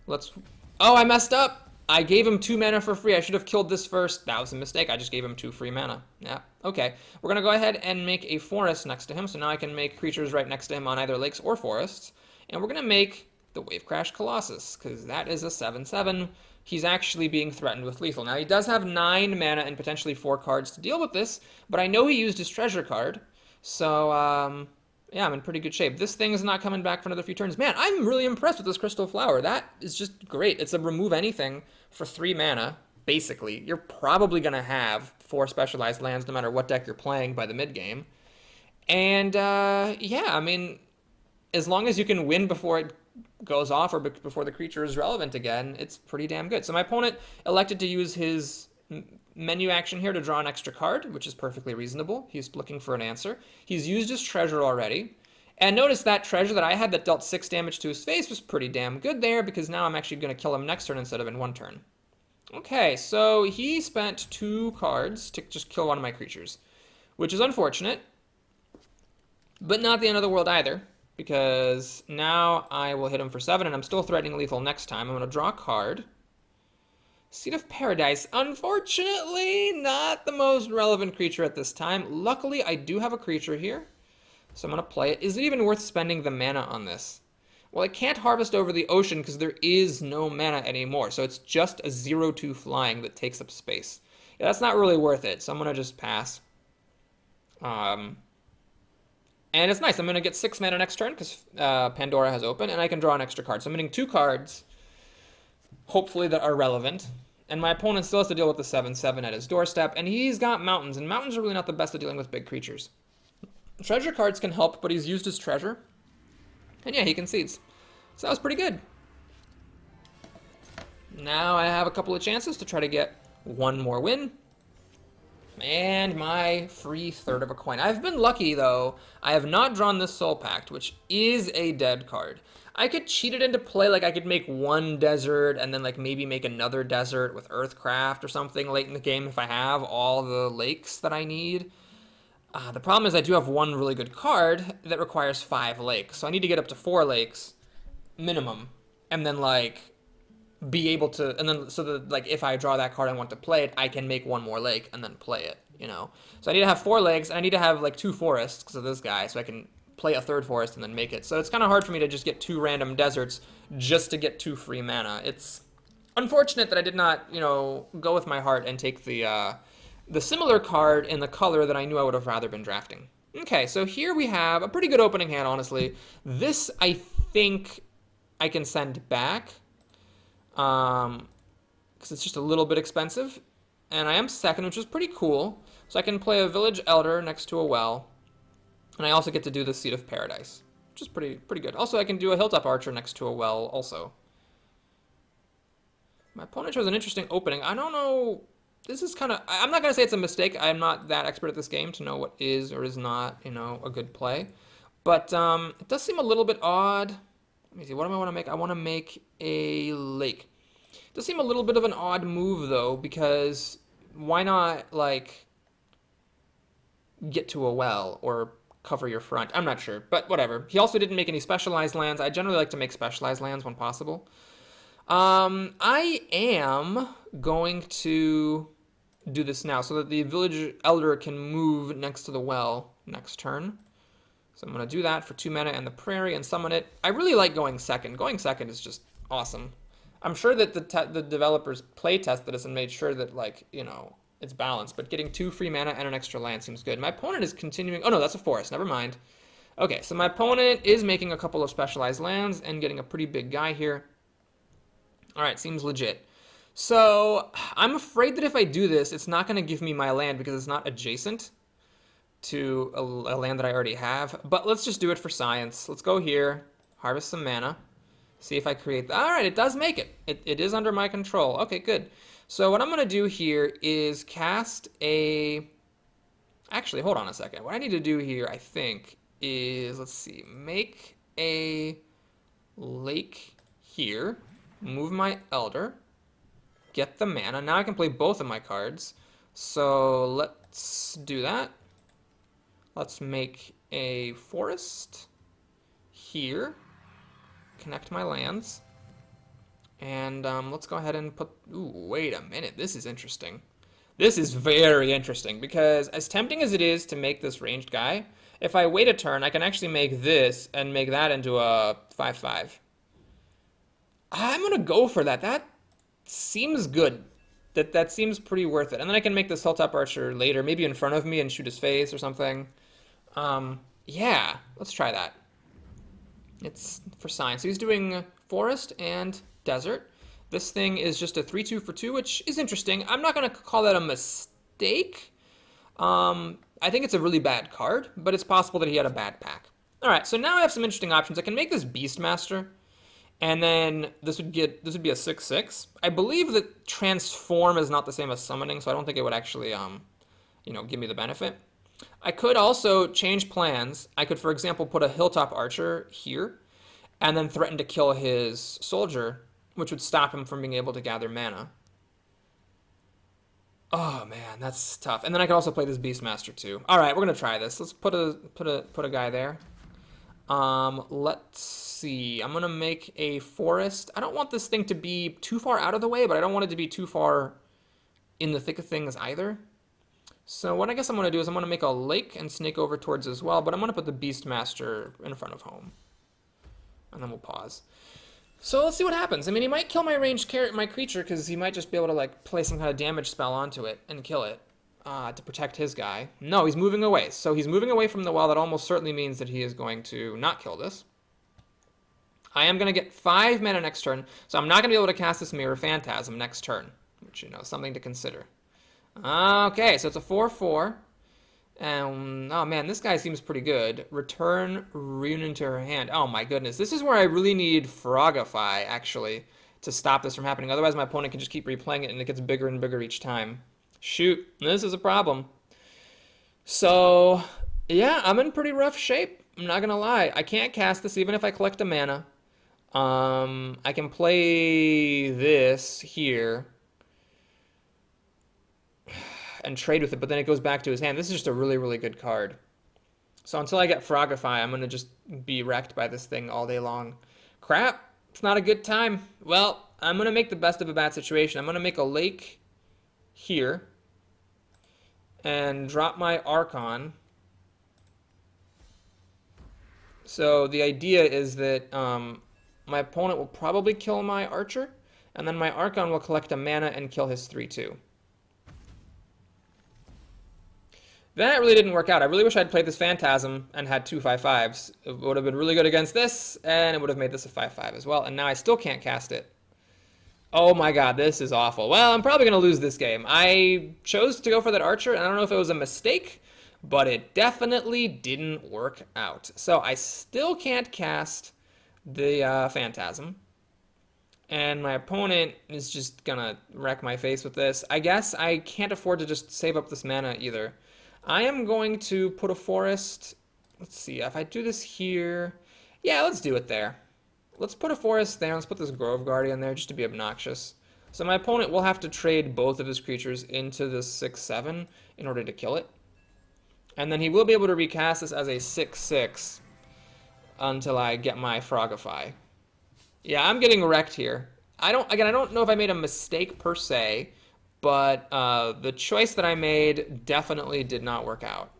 Let's. Oh, I messed up. I gave him 2 mana for free. I should have killed this first. That was a mistake. I just gave him 2 free mana. Yeah, okay. We're going to go ahead and make a forest next to him. So now I can make creatures right next to him on either lakes or forests. And we're going to make the Wave Crash Colossus, because that is a 7/7. He's actually being threatened with lethal. Now, he does have 9 mana and potentially 4 cards to deal with this, but I know he used his treasure card. So, yeah, I'm in pretty good shape. This thing is not coming back for another few turns. Man, I'm really impressed with this Crystal Flower. That is just great. It's a remove anything for 3 mana, basically. You're probably going to have 4 specialized lands no matter what deck you're playing by the mid-game. And, yeah, I mean, as long as you can win before it goes off or before the creature is relevant again, it's pretty damn good. So my opponent elected to use his menu action here to draw an extra card, which is perfectly reasonable. He's looking for an answer. He's used his treasure already. And notice that treasure that I had that dealt 6 damage to his face was pretty damn good there, because now I'm actually going to kill him next turn instead of in 1 turn. Okay, so he spent 2 cards to just kill one of my creatures, which is unfortunate, but not the end of the world either, because now I will hit him for 7, and I'm still threatening lethal next time. I'm going to draw a card. Seed of Paradise, unfortunately, not the most relevant creature at this time. Luckily, I do have a creature here, so I'm going to play it. Is it even worth spending the mana on this? Well, I can't harvest over the ocean because there is no mana anymore, so it's just a 0/2 flying that takes up space. Yeah, that's not really worth it, so I'm going to just pass. And it's nice. I'm going to get 6 mana next turn because Pandora has opened, and I can draw an extra card. So I'm getting 2 cards, hopefully, that are relevant. And my opponent still has to deal with the 7/7 at his doorstep, and he's got mountains, and mountains are really not the best at dealing with big creatures. Treasure cards can help, but he's used his treasure. And yeah, he concedes. So that was pretty good. Now I have a couple of chances to try to get 1 more win. And my free 1/3 of a coin. I've been lucky, though. I have not drawn this Soul Pact, which is a dead card. I could cheat it into play, like I could make 1 desert and then like maybe make another desert with Earthcraft or something late in the game if I have all the lakes that I need. The problem is I do have 1 really good card that requires 5 lakes, so I need to get up to 4 lakes minimum, and then like be able to, and then so that like if I draw that card and want to play it, I can make 1 more lake and then play it, you know. So I need to have 4 lakes, and I need to have like 2 forests because of this guy, so I can play a third forest and then make it. So it's kind of hard for me to just get 2 random deserts just to get 2 free mana. It's unfortunate that I did not, you know, go with my heart and take the similar card in the color that I knew I would have rather been drafting. Okay, so here we have a pretty good opening hand, honestly. This, I think, I can send back, because it's just a little bit expensive. And I am second, which is pretty cool. So I can play a Village Elder next to a well. And I also get to do the Seed of Paradise, which is pretty good. Also, I can do a Hilltop Archer next to a well also. My opponent chose an interesting opening. I don't know. This is kind of... I'm not going to say it's a mistake. I'm not that expert at this game to know what is or is not, you know, a good play. But it does seem a little bit odd. Let me see. What do I want to make? I want to make a lake. It does seem a little bit of an odd move, though, because why not, like, get to a well or cover your front? I'm not sure, but whatever. He also didn't make any specialized lands. I generally like to make specialized lands when possible. I am going to do this now so that the Village Elder can move next to the well next turn. So I'm going to do that for 2 mana and the Prairie and summon it. I really like going second. Going second is just awesome. I'm sure that the developers play tested this and made sure that, like, you know, it's balanced. But getting 2 free mana and an extra land seems good. My opponent is continuing... Oh, no, that's a forest. Never mind. Okay, so my opponent is making a couple of specialized lands and getting a pretty big guy here. All right, seems legit. So I'm afraid that if I do this, it's not going to give me my land because it's not adjacent to a land that I already have. But let's just do it for science. Let's go here, harvest some mana, see if I create... All right, it does make it. It is under my control. Okay, good. So what I'm going to do here is cast a... Actually, hold on a second. What I need to do here, I think, is, let's see, make a lake here, move my Elder, get the mana. Now I can play both of my cards. So let's do that. Let's make a forest here, connect my lands, and let's go ahead and put... Ooh, wait a minute. This is interesting. This is very interesting because as tempting as it is to make this ranged guy, if I wait a turn, I can actually make this and make that into a 5/5. I'm going to go for that. That seems good. That seems pretty worth it. And then I can make this Hilltop Archer later, maybe in front of me and shoot his face or something. Yeah, let's try that. It's for science. So he's doing forest and desert. This thing is just a 3/2 for 2, which is interesting. I'm not going to call that a mistake. I think it's a really bad card, but it's possible that he had a bad pack. All right, so now I have some interesting options. I can make this Beastmaster, and then this would be a 6/6. I believe that transform is not the same as summoning, so I don't think it would actually you know, give me the benefit. I could also change plans. I could, for example, put a Hilltop Archer here and then threaten to kill his soldier, which would stop him from being able to gather mana. Oh man, that's tough. And then I could also play this Beastmaster too. All right, we're gonna try this. Let's put a guy there. Let's see. I'm gonna make a forest. I don't want this thing to be too far out of the way, but I don't want it to be too far in the thick of things either. So what I guess I'm gonna do is I'm gonna make a lake and snake over towards as well, but I'm gonna put the Beastmaster in front of home. And then we'll pause. So let's see what happens. I mean, he might kill my ranged my creature because he might just be able to, like, play some kind of damage spell onto it and kill it to protect his guy. No, he's moving away. So he's moving away from the well. That almost certainly means that he is going to not kill this. I am going to get 5 mana next turn, so I'm not going to be able to cast this Mirror Phantasm next turn, which, you know, something to consider. Okay, so it's a 4/4. And, oh man, this guy seems pretty good. Return Rune into her hand. Oh my goodness. This is where I really need Frogify, actually, to stop this from happening. Otherwise, my opponent can just keep replaying it, and it gets bigger and bigger each time. Shoot, this is a problem. So, yeah, I'm in pretty rough shape. I'm not going to lie. I can't cast this even if I collect a mana. I can play this here and trade with it, but then it goes back to his hand. This is just a really, really good card. So until I get Frogify, I'm going to just be wrecked by this thing all day long. Crap, it's not a good time. Well, I'm going to make the best of a bad situation. I'm going to make a lake here and drop my Archon. So the idea is that my opponent will probably kill my archer, and then my Archon will collect a mana and kill his 3/2. That really didn't work out. I really wish I'd played this Phantasm and had two 5/5s. It would have been really good against this, and it would have made this a 5/5 as well. And now I still can't cast it. Oh my god, this is awful. Well, I'm probably going to lose this game. I chose to go for that archer, and I don't know if it was a mistake, but it definitely didn't work out. So I still can't cast the Phantasm. And my opponent is just going to wreck my face with this. I guess I can't afford to just save up this mana either. I am going to put a forest. Let's see, if I do this here. Yeah, let's do it there. Let's put a forest there. Let's put this Grove Guardian there just to be obnoxious. So my opponent will have to trade both of his creatures into the 6/7 in order to kill it. And then he will be able to recast this as a 6/6 until I get my Frogify. Yeah, I'm getting wrecked here. I don't know if I made a mistake per se, but the choice that I made definitely did not work out.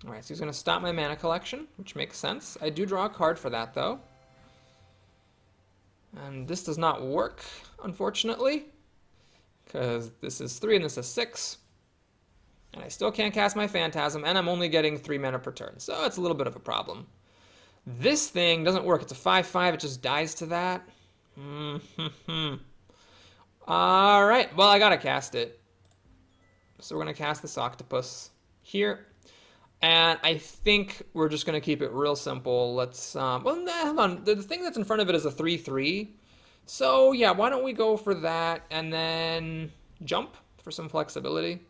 All right, so he's going to stop my mana collection, which makes sense. I do draw a card for that, though. And this does not work, unfortunately, because this is 3 and this is 6. And I still can't cast my Phantasm, and I'm only getting 3 mana per turn, so it's a little bit of a problem. This thing doesn't work. It's a 5/5. It just dies to that. All right, well, I got to cast it. So we're going to cast this octopus here. And I think we're just going to keep it real simple. Let's, well, hold on. The thing that's in front of it is a 3/3. So, yeah, why don't we go for that and then jump for some flexibility.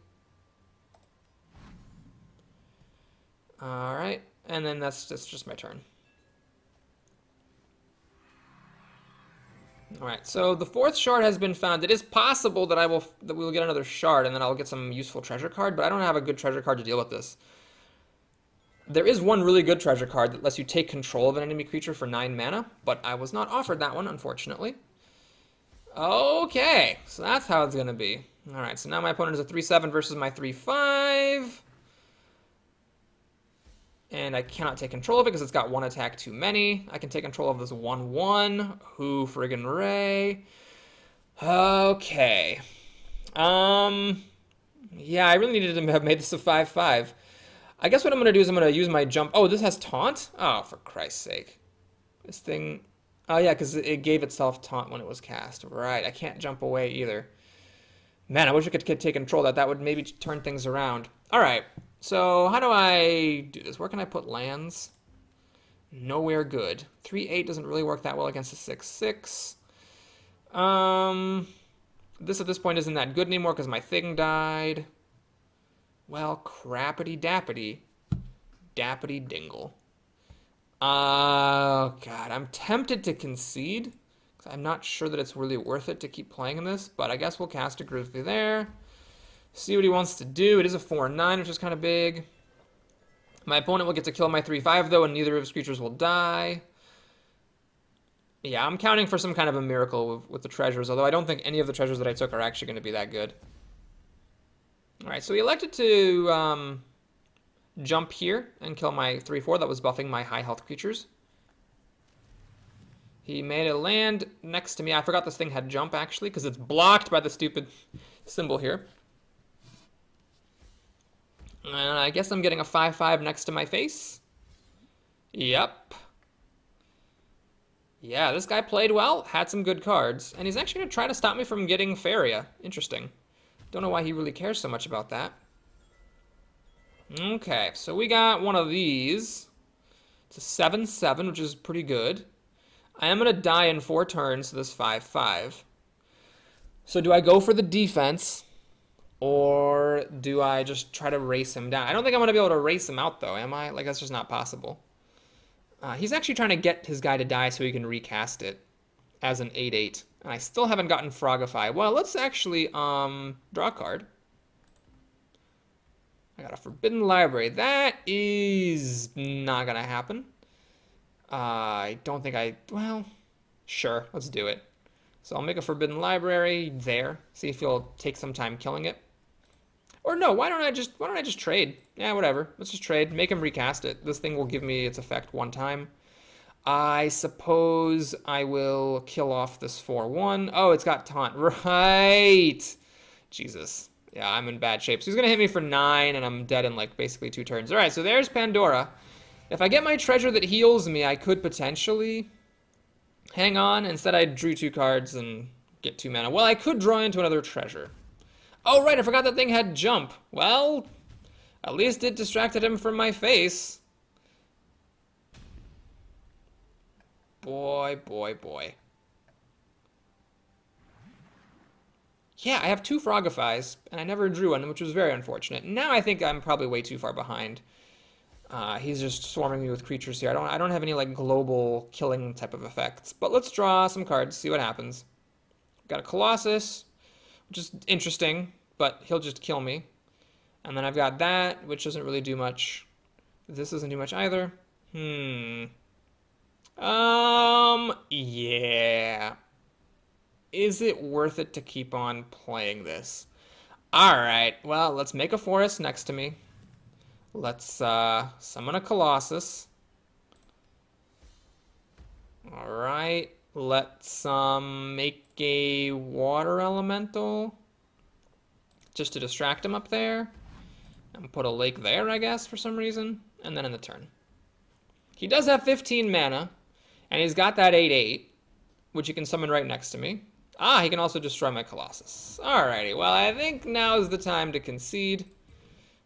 All right, and then that's just my turn. All right, so the 4th shard has been found. It is possible that we will get another shard, and then I'll get some useful treasure card, but I don't have a good treasure card to deal with this. There is one really good treasure card that lets you take control of an enemy creature for 9 mana, but I was not offered that one, unfortunately. Okay, so that's how it's going to be. All right, so now my opponent is a 3/7 versus my 3/5. And I cannot take control of it because it's got 1 attack too many. I can take control of this 1/1. Who friggin' Ray? Okay. Yeah, I really needed to have made this a 5/5. I guess what I'm going to do is I'm going to use my jump. Oh, this has taunt? Oh, for Christ's sake. This thing... Oh, yeah, because it gave itself taunt when it was cast. Right, I can't jump away either. Man, I wish I could take control of that. That would maybe turn things around. All right, so how do I do this? Where can I put lands? Nowhere good. 3/8 doesn't really work that well against a 6/6. This at this point isn't that good anymore because my thing died. Well, crappity dappity. Dappity dingle. Oh, God. I'm tempted to concede. Because I'm not sure that it's really worth it to keep playing this. But I guess we'll cast a Grizzly there. See what he wants to do. It is a 4/9, which is kind of big. My opponent will get to kill my 3/5, though, and neither of his creatures will die. Yeah, I'm counting for some kind of a miracle with the treasures, although I don't think any of the treasures that I took are actually going to be that good. All right, so he elected to jump here and kill my 3/4 that was buffing my high health creatures. He made a land next to me. I forgot this thing had jump, actually, because it's blocked by the stupid symbol here. And I guess I'm getting a 5/5 next to my face. Yep. Yeah, this guy played well, had some good cards, and he's actually going to try to stop me from getting Faeria. Interesting. Don't know why he really cares so much about that. Okay, so we got one of these. It's a 7/7, which is pretty good. I am going to die in 4 turns to this 5/5. So do I go for the defense, or do I just try to race him down? I don't think I'm going to be able to race him out, though, am I? Like, that's just not possible. He's actually trying to get his guy to die so he can recast it as an 8/8. And I still haven't gotten Frogify. Well, let's actually draw a card. I got a Forbidden Library. That is not going to happen. I don't think well, sure, let's do it. So I'll make a Forbidden Library there. See if he'll take some time killing it. Or no, why don't I just trade? Yeah, whatever. Let's just trade. Make him recast it. This thing will give me its effect one time. I suppose I will kill off this 4/1. Oh, it's got taunt. Right. Jesus. Yeah, I'm in bad shape. So he's going to hit me for 9, and I'm dead in, like, basically 2 turns. All right, so there's Pandora. If I get my treasure that heals me, I could potentially hang on. Instead, I drew 2 cards and get 2 mana. Well, I could draw into another treasure. Oh, right, I forgot that thing had jump. Well, at least it distracted him from my face. Boy, boy, boy. Yeah, I have 2 Frogifies, and I never drew one, which was very unfortunate. Now I think I'm probably way too far behind. He's just swarming me with creatures here. I don't have any, like, global killing type of effects. But let's draw some cards, see what happens. Got a Colossus, which is interesting, but he'll just kill me. And then I've got that, which doesn't really do much. This doesn't do much either. Yeah. Is it worth it to keep on playing this? Alright, well, let's make a forest next to me. Let's summon a Colossus. Alright, let's make a water elemental. Just to distract him up there. And put a lake there, I guess, for some reason. And then in the turn. He does have 15 mana. And he's got that 8/8, which he can summon right next to me. Ah, he can also destroy my Colossus. Alrighty, well, I think now is the time to concede.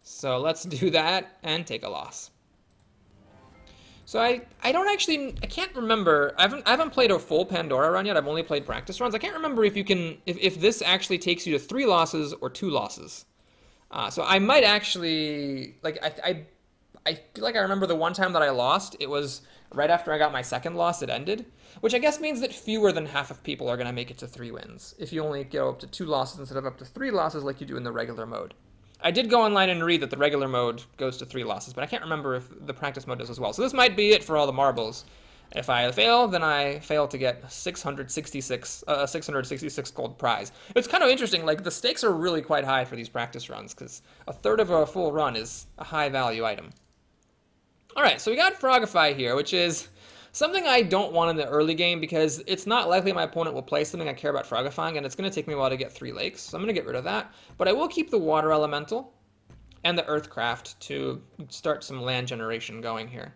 So let's do that and take a loss. So I can't remember. I haven't played a full Pandora run yet. I've only played practice runs. I can't remember if you can, if this actually takes you to 3 losses or 2 losses. So I might actually, like, I feel like I remember the one time that I lost, it was right after I got my second loss, it ended. Which I guess means that fewer than half of people are going to make it to 3 wins. If you only go up to 2 losses instead of up to 3 losses like you do in the regular mode. I did go online and read that the regular mode goes to 3 losses, but I can't remember if the practice mode does as well. So this might be it for all the marbles. If I fail, then I fail to get 666 gold prize. It's kind of interesting, like the stakes are really quite high for these practice runs, because a third of a full run is a high value item. Alright, so we got Frogify here, which is something I don't want in the early game because it's not likely my opponent will play something I care about Frogifying, and it's going to take me a while to get 3 lakes, so I'm going to get rid of that. But I will keep the Water Elemental and the Earthcraft to start some land generation going here.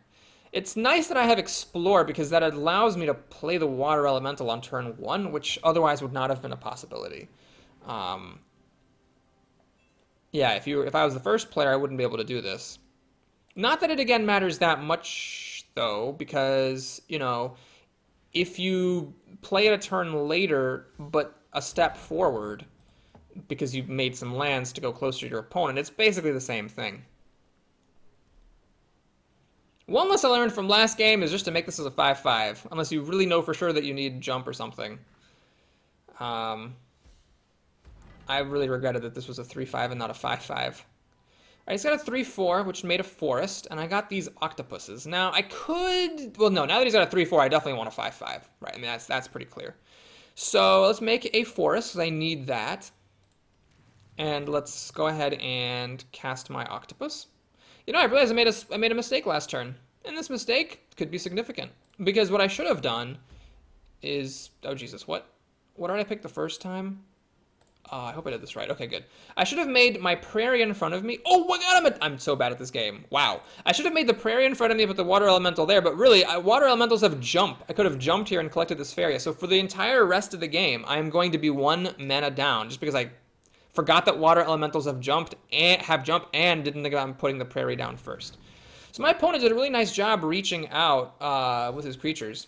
It's nice that I have Explore because that allows me to play the Water Elemental on turn 1, which otherwise would not have been a possibility. Yeah, if I was the first player, I wouldn't be able to do this. Not that it, again, matters that much, though, because, you know, if you play it a turn later, but a step forward, because you've made some lands to go closer to your opponent, it's basically the same thing. One lesson I learned from last game is just to make this as a 5/5, unless you really know for sure that you need jump or something. I really regretted that this was a 3/5 and not a 5/5. Alright, he's got a 3/4, which made a forest, and I got these octopuses. Now, I could... Well, no, now that he's got a 3/4, I definitely want a 5/5. Right, I mean, that's pretty clear. So, let's make a forest, because I need that. And let's go ahead and cast my octopus. You know, I realized I made a mistake last turn. And this mistake could be significant. Because what I should have done is... Oh, Jesus, what did I pick the first time? I hope I did this right. Okay, good. I should have made my prairie in front of me. Oh my god, I'm so bad at this game. Wow. I should have made the prairie in front of me, but the water elemental there. But really, water elementals have jump. I could have jumped here and collected this Faeria. So for the entire rest of the game, I am going to be 1 mana down, just because I forgot that water elementals have jumped and didn't think about putting the prairie down first. So my opponent did a really nice job reaching out with his creatures.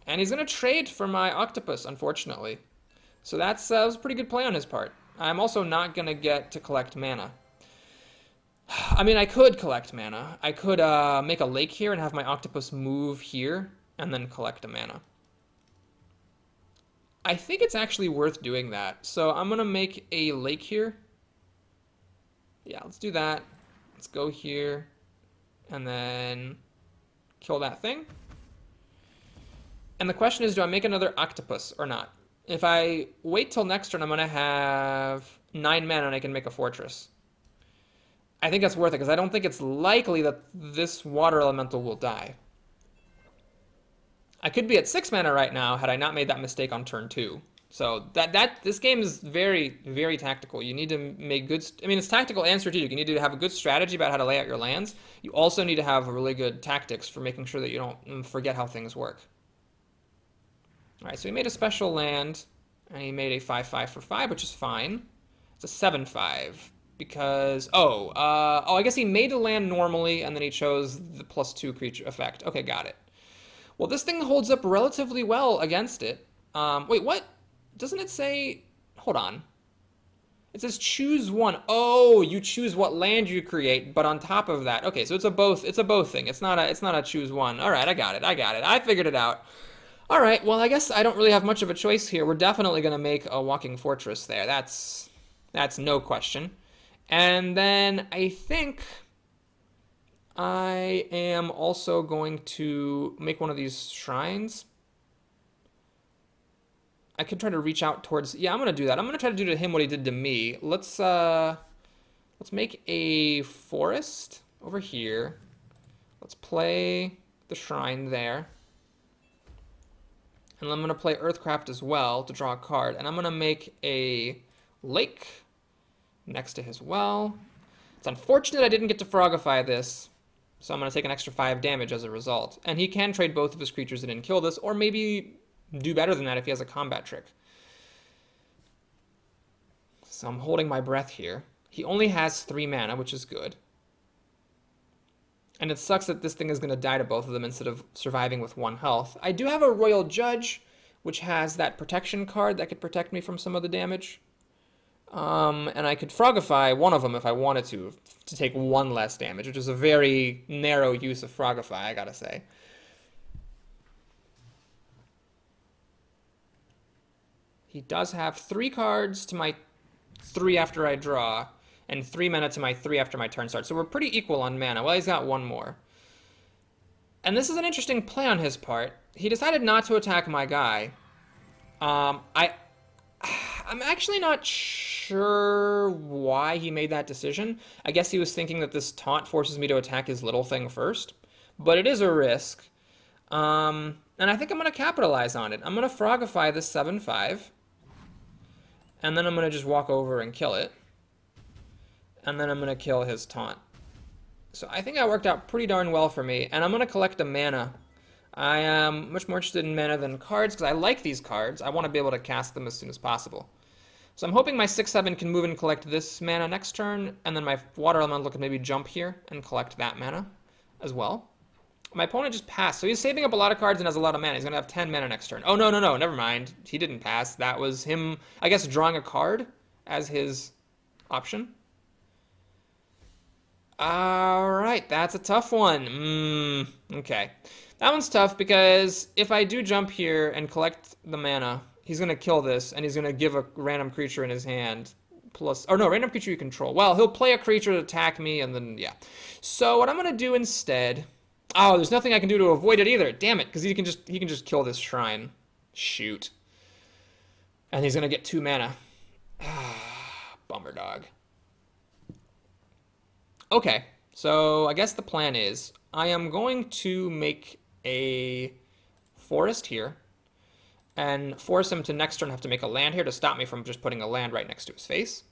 And he's going to trade for my octopus, unfortunately. So that was a pretty good play on his part. I'm also not going to get to collect mana. I mean, I could collect mana. I could make a lake here and have my octopus move here and then collect a mana. I think it's actually worth doing that. So I'm going to make a lake here. Yeah, let's do that. Let's go here and then kill that thing. And the question is, do I make another octopus or not? If I wait till next turn, I'm going to have 9 mana and I can make a fortress. I think that's worth it because I don't think it's likely that this water elemental will die. I could be at 6 mana right now had I not made that mistake on turn 2. So this game is very, very tactical. You need to make good... I mean, it's tactical and strategic. You need to have a good strategy about how to lay out your lands. You also need to have really good tactics for making sure that you don't forget how things work. All right, so he made a special land, and he made a 5/5 for 5, which is fine. It's a 7/5 because... I guess he made a land normally, and then he chose the +2 creature effect. Okay, got it. Well, this thing holds up relatively well against it. Wait, what? Doesn't it say... Hold on. It says choose one. Oh, you choose what land you create, but on top of that... Okay, so it's a both thing. It's not a choose one. All right, I got it. I figured it out. All right, well, I guess I don't really have much of a choice here. We're definitely going to make a walking fortress there. That's no question. And then I think I am also going to make one of these shrines. I could try to reach out towards... Yeah, I'm going to do that. I'm going to try to do to him what he did to me. Let's make a forest over here. Let's play the shrine there. And I'm going to play Earthcraft as well to draw a card. And I'm going to make a lake next to his well. It's unfortunate I didn't get to Frogify this, so I'm going to take an extra 5 damage as a result. And he can trade both of his creatures and kill this, or maybe do better than that if he has a combat trick. So I'm holding my breath here. He only has 3 mana, which is good. And it sucks that this thing is going to die to both of them instead of surviving with 1 health. I do have a Royal Judge, which has that protection card that could protect me from some of the damage. And I could Frogify one of them if I wanted to take 1 less damage, which is a very narrow use of Frogify, I gotta say. He does have 3 cards to my 3 after I draw, and 3 mana to my 3 after my turn starts. So we're pretty equal on mana. Well, he's got 1 more. And this is an interesting play on his part. He decided not to attack my guy. I'm actually not sure why he made that decision. I guess he was thinking that this taunt forces me to attack his little thing first. But it is a risk. And I think I'm going to capitalize on it. I'm going to Frogify this 7/5. And then I'm going to just walk over and kill it. And then I'm going to kill his taunt. So I think that worked out pretty darn well for me. And I'm going to collect a mana. I am much more interested in mana than cards because I like these cards. I want to be able to cast them as soon as possible. So I'm hoping my 6/7 can move and collect this mana next turn. And then my water elemental can maybe jump here and collect that mana as well. My opponent just passed. So he's saving up a lot of cards and has a lot of mana. He's going to have 10 mana next turn. Oh, no, never mind. He didn't pass. That was him, I guess, drawing a card as his option. All right, that's a tough one. Okay. That one's tough because if I do jump here and collect the mana, he's going to kill this, and he's going to give a random creature in his hand plus... Or no, random creature you control. Well, he'll play a creature to attack me, and then, yeah. So what I'm going to do instead... Oh, there's nothing I can do to avoid it either. Damn it, because he can just kill this shrine. Shoot. And he's going to get 2 mana. Bummer dog. Okay, so I guess the plan is I am going to make a forest here and force him to next turn have to make a land here to stop me from just putting a land right next to his face.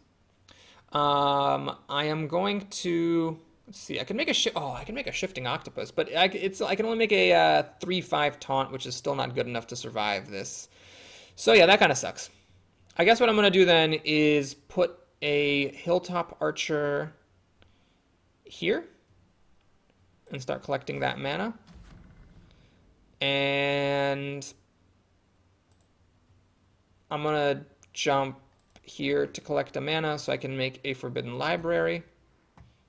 I am going to... Let's see, I can make a I can make a shifting octopus, but I can only make a 3/5 taunt, which is still not good enough to survive this. So yeah, that kind of sucks. I guess what I'm going to do then is put a hilltop archer here and start collecting that mana. And I'm going to jump here to collect a mana so I can make a forbidden library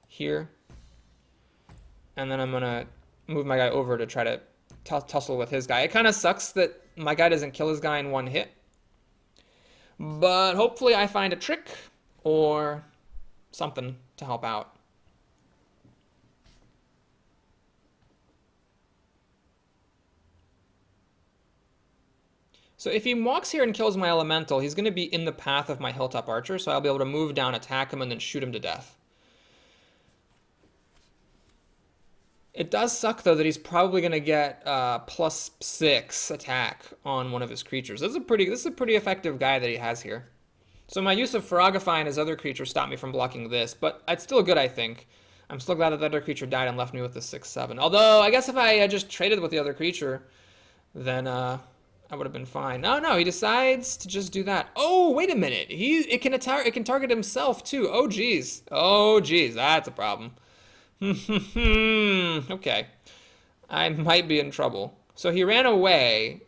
here. And then I'm going to move my guy over to try to tussle with his guy. It kind of sucks that my guy doesn't kill his guy in 1 hit. But hopefully I find a trick or something to help out. So if he walks here and kills my elemental, he's going to be in the path of my Hilltop Archer, so I'll be able to move down, attack him, and then shoot him to death. It does suck, though, that he's probably going to get +6 attack on one of his creatures. This is a pretty effective guy that he has here. So my use of Ferogify and his other creature stopped me from blocking this, but it's still good, I think. I'm still glad that the other creature died and left me with the 6/7. Although, I guess if I had just traded with the other creature, then I would have been fine. No, he decides to just do that. Oh, wait a minute. It can target himself, too. Oh, geez. Oh, geez. That's a problem. Okay. I might be in trouble. So he ran away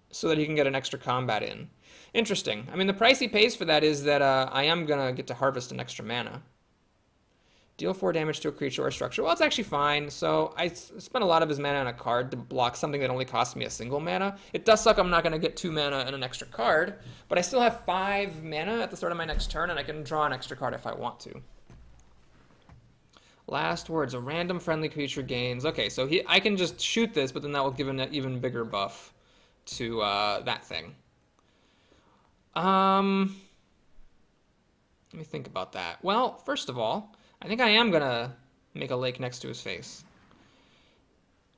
so that he can get an extra combat in. Interesting. I mean, the price he pays for that is that I am going to get to harvest an extra mana. Deal 4 damage to a creature or structure. Well, it's actually fine. So I spent a lot of his mana on a card to block something that only cost me a single mana. It does suck I'm not going to get 2 mana and an extra card, but I still have 5 mana at the start of my next turn, and I can draw an extra card if I want to. Last words. A random friendly creature gains. Okay, so I can just shoot this, but then that will give an even bigger buff to that thing. Let me think about that. Well, first of all, I think I am going to make a lake next to his face.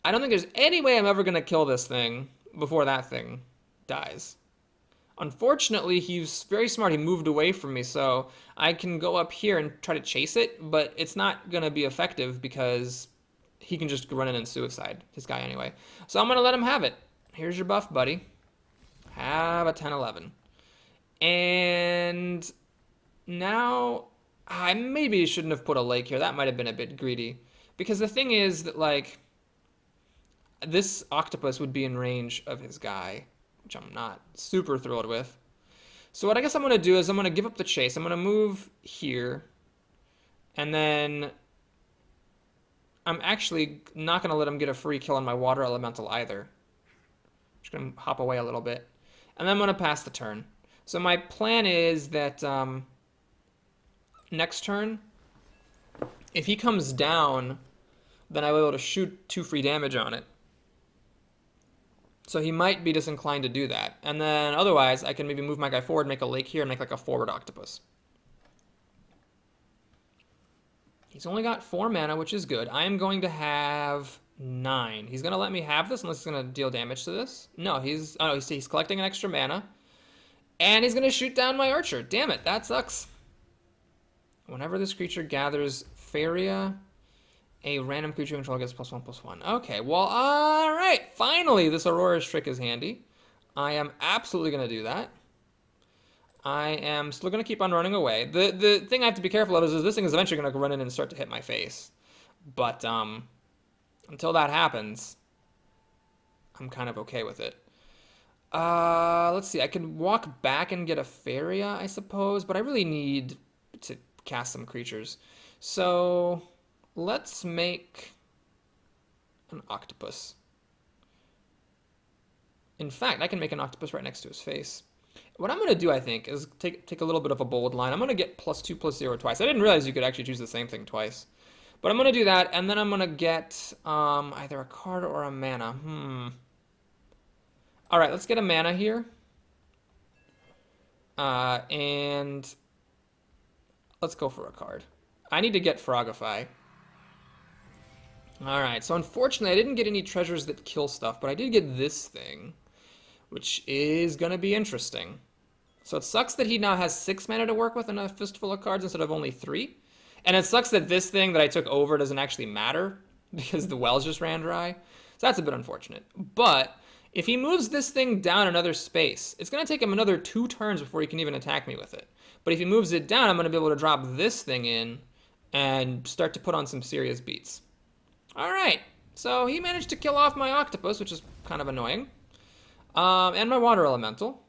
I don't think there's any way I'm ever going to kill this thing before that thing dies. Unfortunately, he's very smart. He moved away from me, so I can go up here and try to chase it, but it's not going to be effective because he can just run in and suicide, this guy anyway. So I'm going to let him have it. Here's your buff, buddy. Have a 10/11. And now I maybe shouldn't have put a lake here. That might have been a bit greedy. Because the thing is that, like, this octopus would be in range of his guy, which I'm not super thrilled with. So what I guess I'm going to do is I'm going to give up the chase. I'm going to move here. And then I'm actually not going to let him get a free kill on my water elemental either. Just going to hop away a little bit. And then I'm going to pass the turn. So my plan is that next turn, if he comes down, then I'll be able to shoot 2 free damage on it. So he might be disinclined to do that. And then otherwise, I can maybe move my guy forward, make a lake here, and make like a forward octopus. He's only got 4 mana, which is good. I am going to have 9. He's going to let me have this unless he's going to deal damage to this. No, he's collecting an extra mana. And he's going to shoot down my archer. Damn it, that sucks. Whenever this creature gathers Faeria, a random creature control gets +1/+1. Okay, well, all right. Finally, this Aurora's trick is handy. I am absolutely going to do that. I am still going to keep on running away. The thing I have to be careful of is this thing is eventually going to run in and start to hit my face. But until that happens, I'm kind of okay with it. Let's see. I can walk back and get a Faeria, I suppose, but I really need to cast some creatures. So let's make an octopus. In fact, I can make an octopus right next to his face. What I'm going to do, I think, is take a little bit of a bold line. I'm going to get +2/+0 twice. I didn't realize you could actually choose the same thing twice. But I'm going to do that, and then I'm going to get either a card or a mana. All right, let's get a mana here. And let's go for a card. I need to get Frogify. All right, so unfortunately, I didn't get any treasures that kill stuff, but I did get this thing, which is going to be interesting. So it sucks that he now has 6 mana to work with in a fistful of cards instead of only 3. And it sucks that this thing that I took over doesn't actually matter because the wells just ran dry. So that's a bit unfortunate. But if he moves this thing down another space, it's going to take him another 2 turns before he can even attack me with it. But if he moves it down, I'm going to be able to drop this thing in and start to put on some serious beats. All right, so he managed to kill off my octopus, which is kind of annoying. And my water elemental.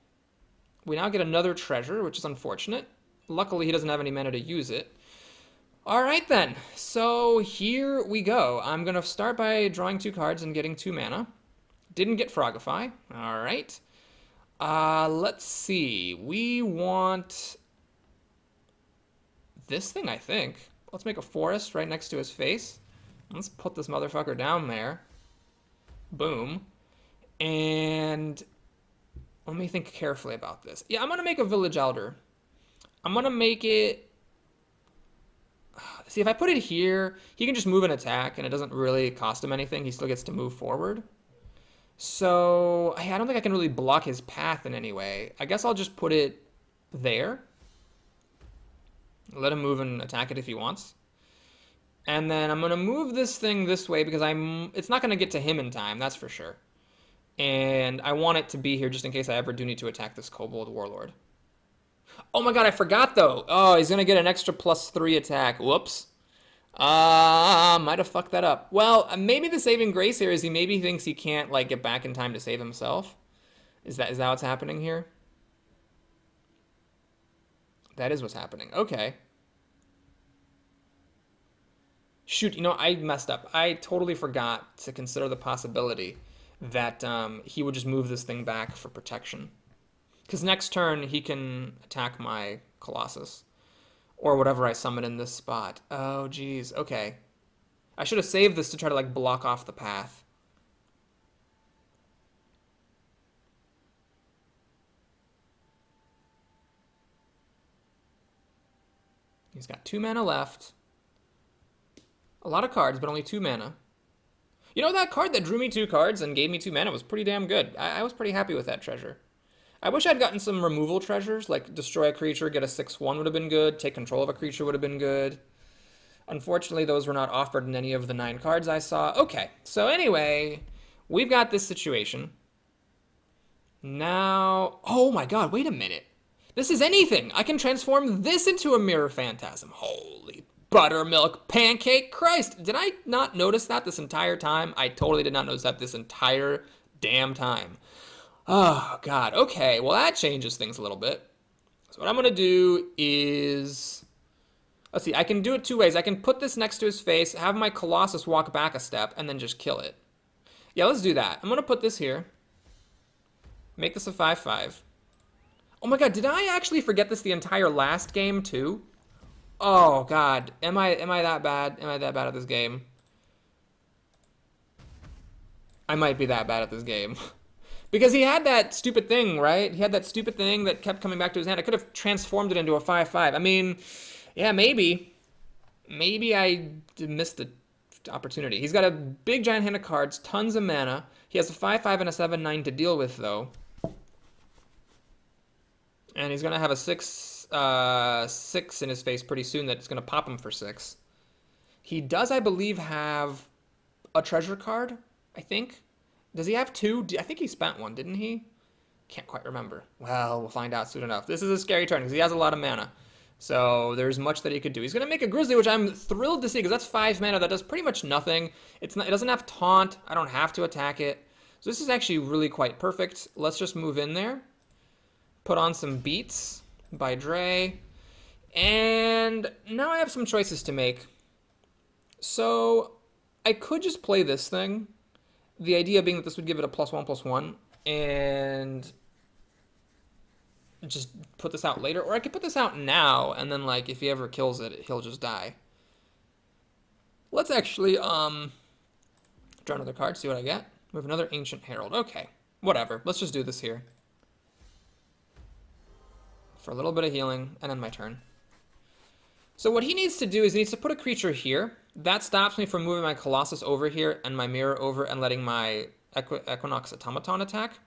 We now get another treasure, which is unfortunate. Luckily, he doesn't have any mana to use it. All right, then. So here we go. I'm going to start by drawing 2 cards and getting 2 mana. Didn't get Frogify. All right. Let's see. We want this thing, I think. Let's make a forest right next to his face. Let's put this motherfucker down there. Boom. And Let me think carefully about this. Yeah, I'm going to make a village elder. I'm going to make it... See, if I put it here, he can just move and attack, and it doesn't really cost him anything. He still gets to move forward. So, I don't think I can really block his path in any way. I guess I'll just put it there. Let him move and attack it if he wants. And then I'm going to move this thing this way because it's not going to get to him in time, that's for sure. And I want it to be here just in case I ever do need to attack this Kobold Warlord. Oh my god, I forgot though. Oh, he's going to get an extra +3 attack. Whoops. Might have fucked that up. Well, maybe the saving grace here is he maybe thinks he can't like get back in time to save himself. Is that what's happening here? That is what's happening. Okay. Shoot, you know, I messed up. I totally forgot to consider the possibility that he would just move this thing back for protection. Because next turn, he can attack my Colossus. Or whatever I summon in this spot. Oh, geez. Okay. I should have saved this to try to, like, block off the path. He's got 2 mana left. A lot of cards, but only 2 mana. You know, that card that drew me 2 cards and gave me 2 mana was pretty damn good. I was pretty happy with that treasure. I wish I'd gotten some removal treasures, like destroy a creature, get a 6/1 would have been good, take control of a creature would have been good. Unfortunately, those were not offered in any of the 9 cards I saw. Okay, so anyway, we've got this situation. Now, oh my god, wait a minute. This is anything. I can transform this into a mirror phantasm. Holy buttermilk pancake Christ. Did I not notice that this entire time? I totally did not notice that this entire damn time. Oh, God. Okay, well, that changes things a little bit. So what I'm going to do is... Let's see, I can do it 2 ways. I can put this next to his face, have my Colossus walk back a step, and then just kill it. Yeah, let's do that. I'm going to put this here. Make this a 5/5. Oh my god, did I actually forget this the entire last game, too? Oh, God. Am I that bad? Am I that bad at this game? I might be that bad at this game. Because he had that stupid thing, right? He had that stupid thing that kept coming back to his hand. I could have transformed it into a 5/5. I mean, yeah, maybe. Maybe I missed the opportunity. He's got a big giant hand of cards, tons of mana. He has a 5/5 and a 7/9 to deal with, though. And he's going to have a 6 in his face pretty soon that's going to pop him for 6. He does, I believe, have a treasure card, I think. Does he have 2? I think he spent 1, didn't he? Can't quite remember. Well, we'll find out soon enough. This is a scary turn because he has a lot of mana. So there's much that he could do. He's going to make a Grizzly, which I'm thrilled to see because that's 5 mana. That does pretty much nothing. It doesn't have Taunt. I don't have to attack it. So this is actually really quite perfect. Let's just move in there. Put on some Beats by Dre. And now I have some choices to make. So I could just play this thing. The idea being that this would give it a +1/+1, and just put this out later. Or I could put this out now, and then, like, if he ever kills it, he'll just die. Let's actually, draw another card, see what I get. We have another Ancient Herald. Okay, whatever. Let's just do this here. For a little bit of healing, and then my turn. So what he needs to do is he needs to put a creature here. That stops me from moving my Colossus over here and my Mirror over and letting my Equinox Automaton attack.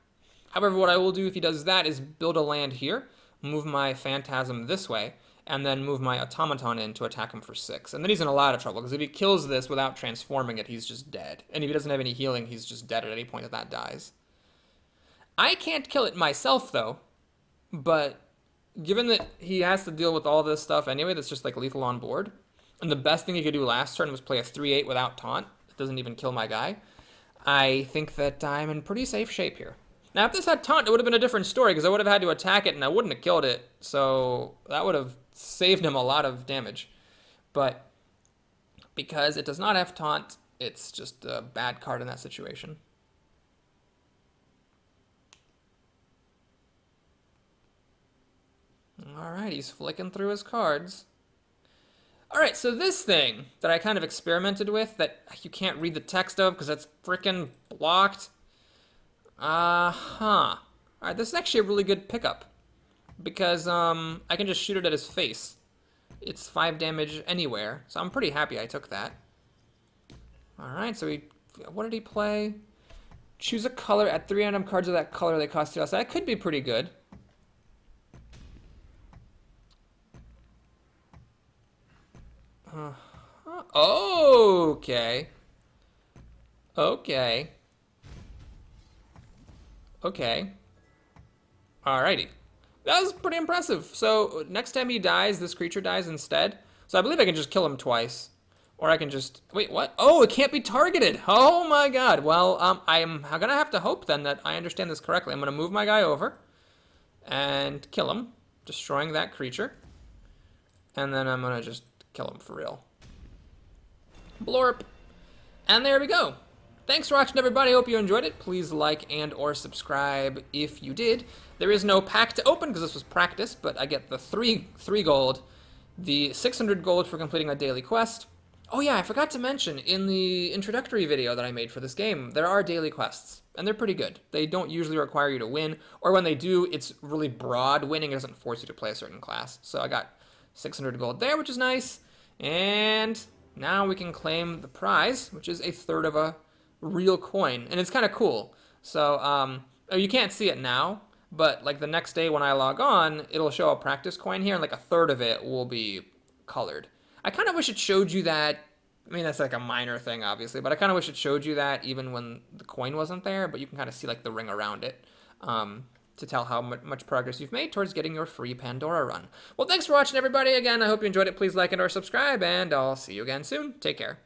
However, what I will do if he does that is build a land here, move my Phantasm this way, and then move my Automaton in to attack him for 6. And then he's in a lot of trouble, because if he kills this without transforming it, he's just dead. And if he doesn't have any healing, he's just dead at any point that dies. I can't kill it myself, though, but given that he has to deal with all this stuff anyway that's just like lethal on board, and the best thing he could do last turn was play a 3/8 without taunt, it doesn't even kill my guy, I think that I'm in pretty safe shape here. Now if this had taunt, it would have been a different story, because I would have had to attack it and I wouldn't have killed it, so that would have saved him a lot of damage. But because it does not have taunt, it's just a bad card in that situation. Alright, he's flicking through his cards. Alright, so this thing that I kind of experimented with that you can't read the text of because it's freaking blocked. I All right, this is actually a really good pickup because I can just shoot it at his face. It's 5 damage anywhere, so I'm pretty happy I took that. All right, so what did he play? Choose a color. At 3 random cards of that color, they cost 2 less. That could be pretty good. Okay. Okay. Okay. Alrighty. That was pretty impressive. So next time he dies, this creature dies instead. So I believe I can just kill him twice. Or I can just... Wait, what? Oh, it can't be targeted. Oh my god. Well, I'm going to have to hope then that I understand this correctly. I'm going to move my guy over and kill him, destroying that creature. And then I'm going to just kill him for real. Blorp. And there we go. Thanks for watching, everybody. Hope you enjoyed it. Please like and or subscribe if you did. There is no pack to open because this was practice, but I get the 3 gold, the 600 gold for completing a daily quest. Oh yeah, I forgot to mention, in the introductory video that I made for this game, there are daily quests, and they're pretty good. They don't usually require you to win, or when they do, it's really broad winning. It doesn't force you to play a certain class. So I got 600 gold there, which is nice. And now we can claim the prize, which is 1/3 of a real coin, and it's kind of cool. So you can't see it now, but like the next day when I log on, it'll show a practice coin here, and like 1/3 of it will be colored. I kind of wish it showed you that. I mean, that's like a minor thing, obviously, but I kind of wish it showed you that even when the coin wasn't there, but you can kind of see like the ring around it to tell how much progress you've made towards getting your free Pandora run. Well, thanks for watching, everybody. Again, I hope you enjoyed it. Please like and or subscribe, and I'll see you again soon. Take care.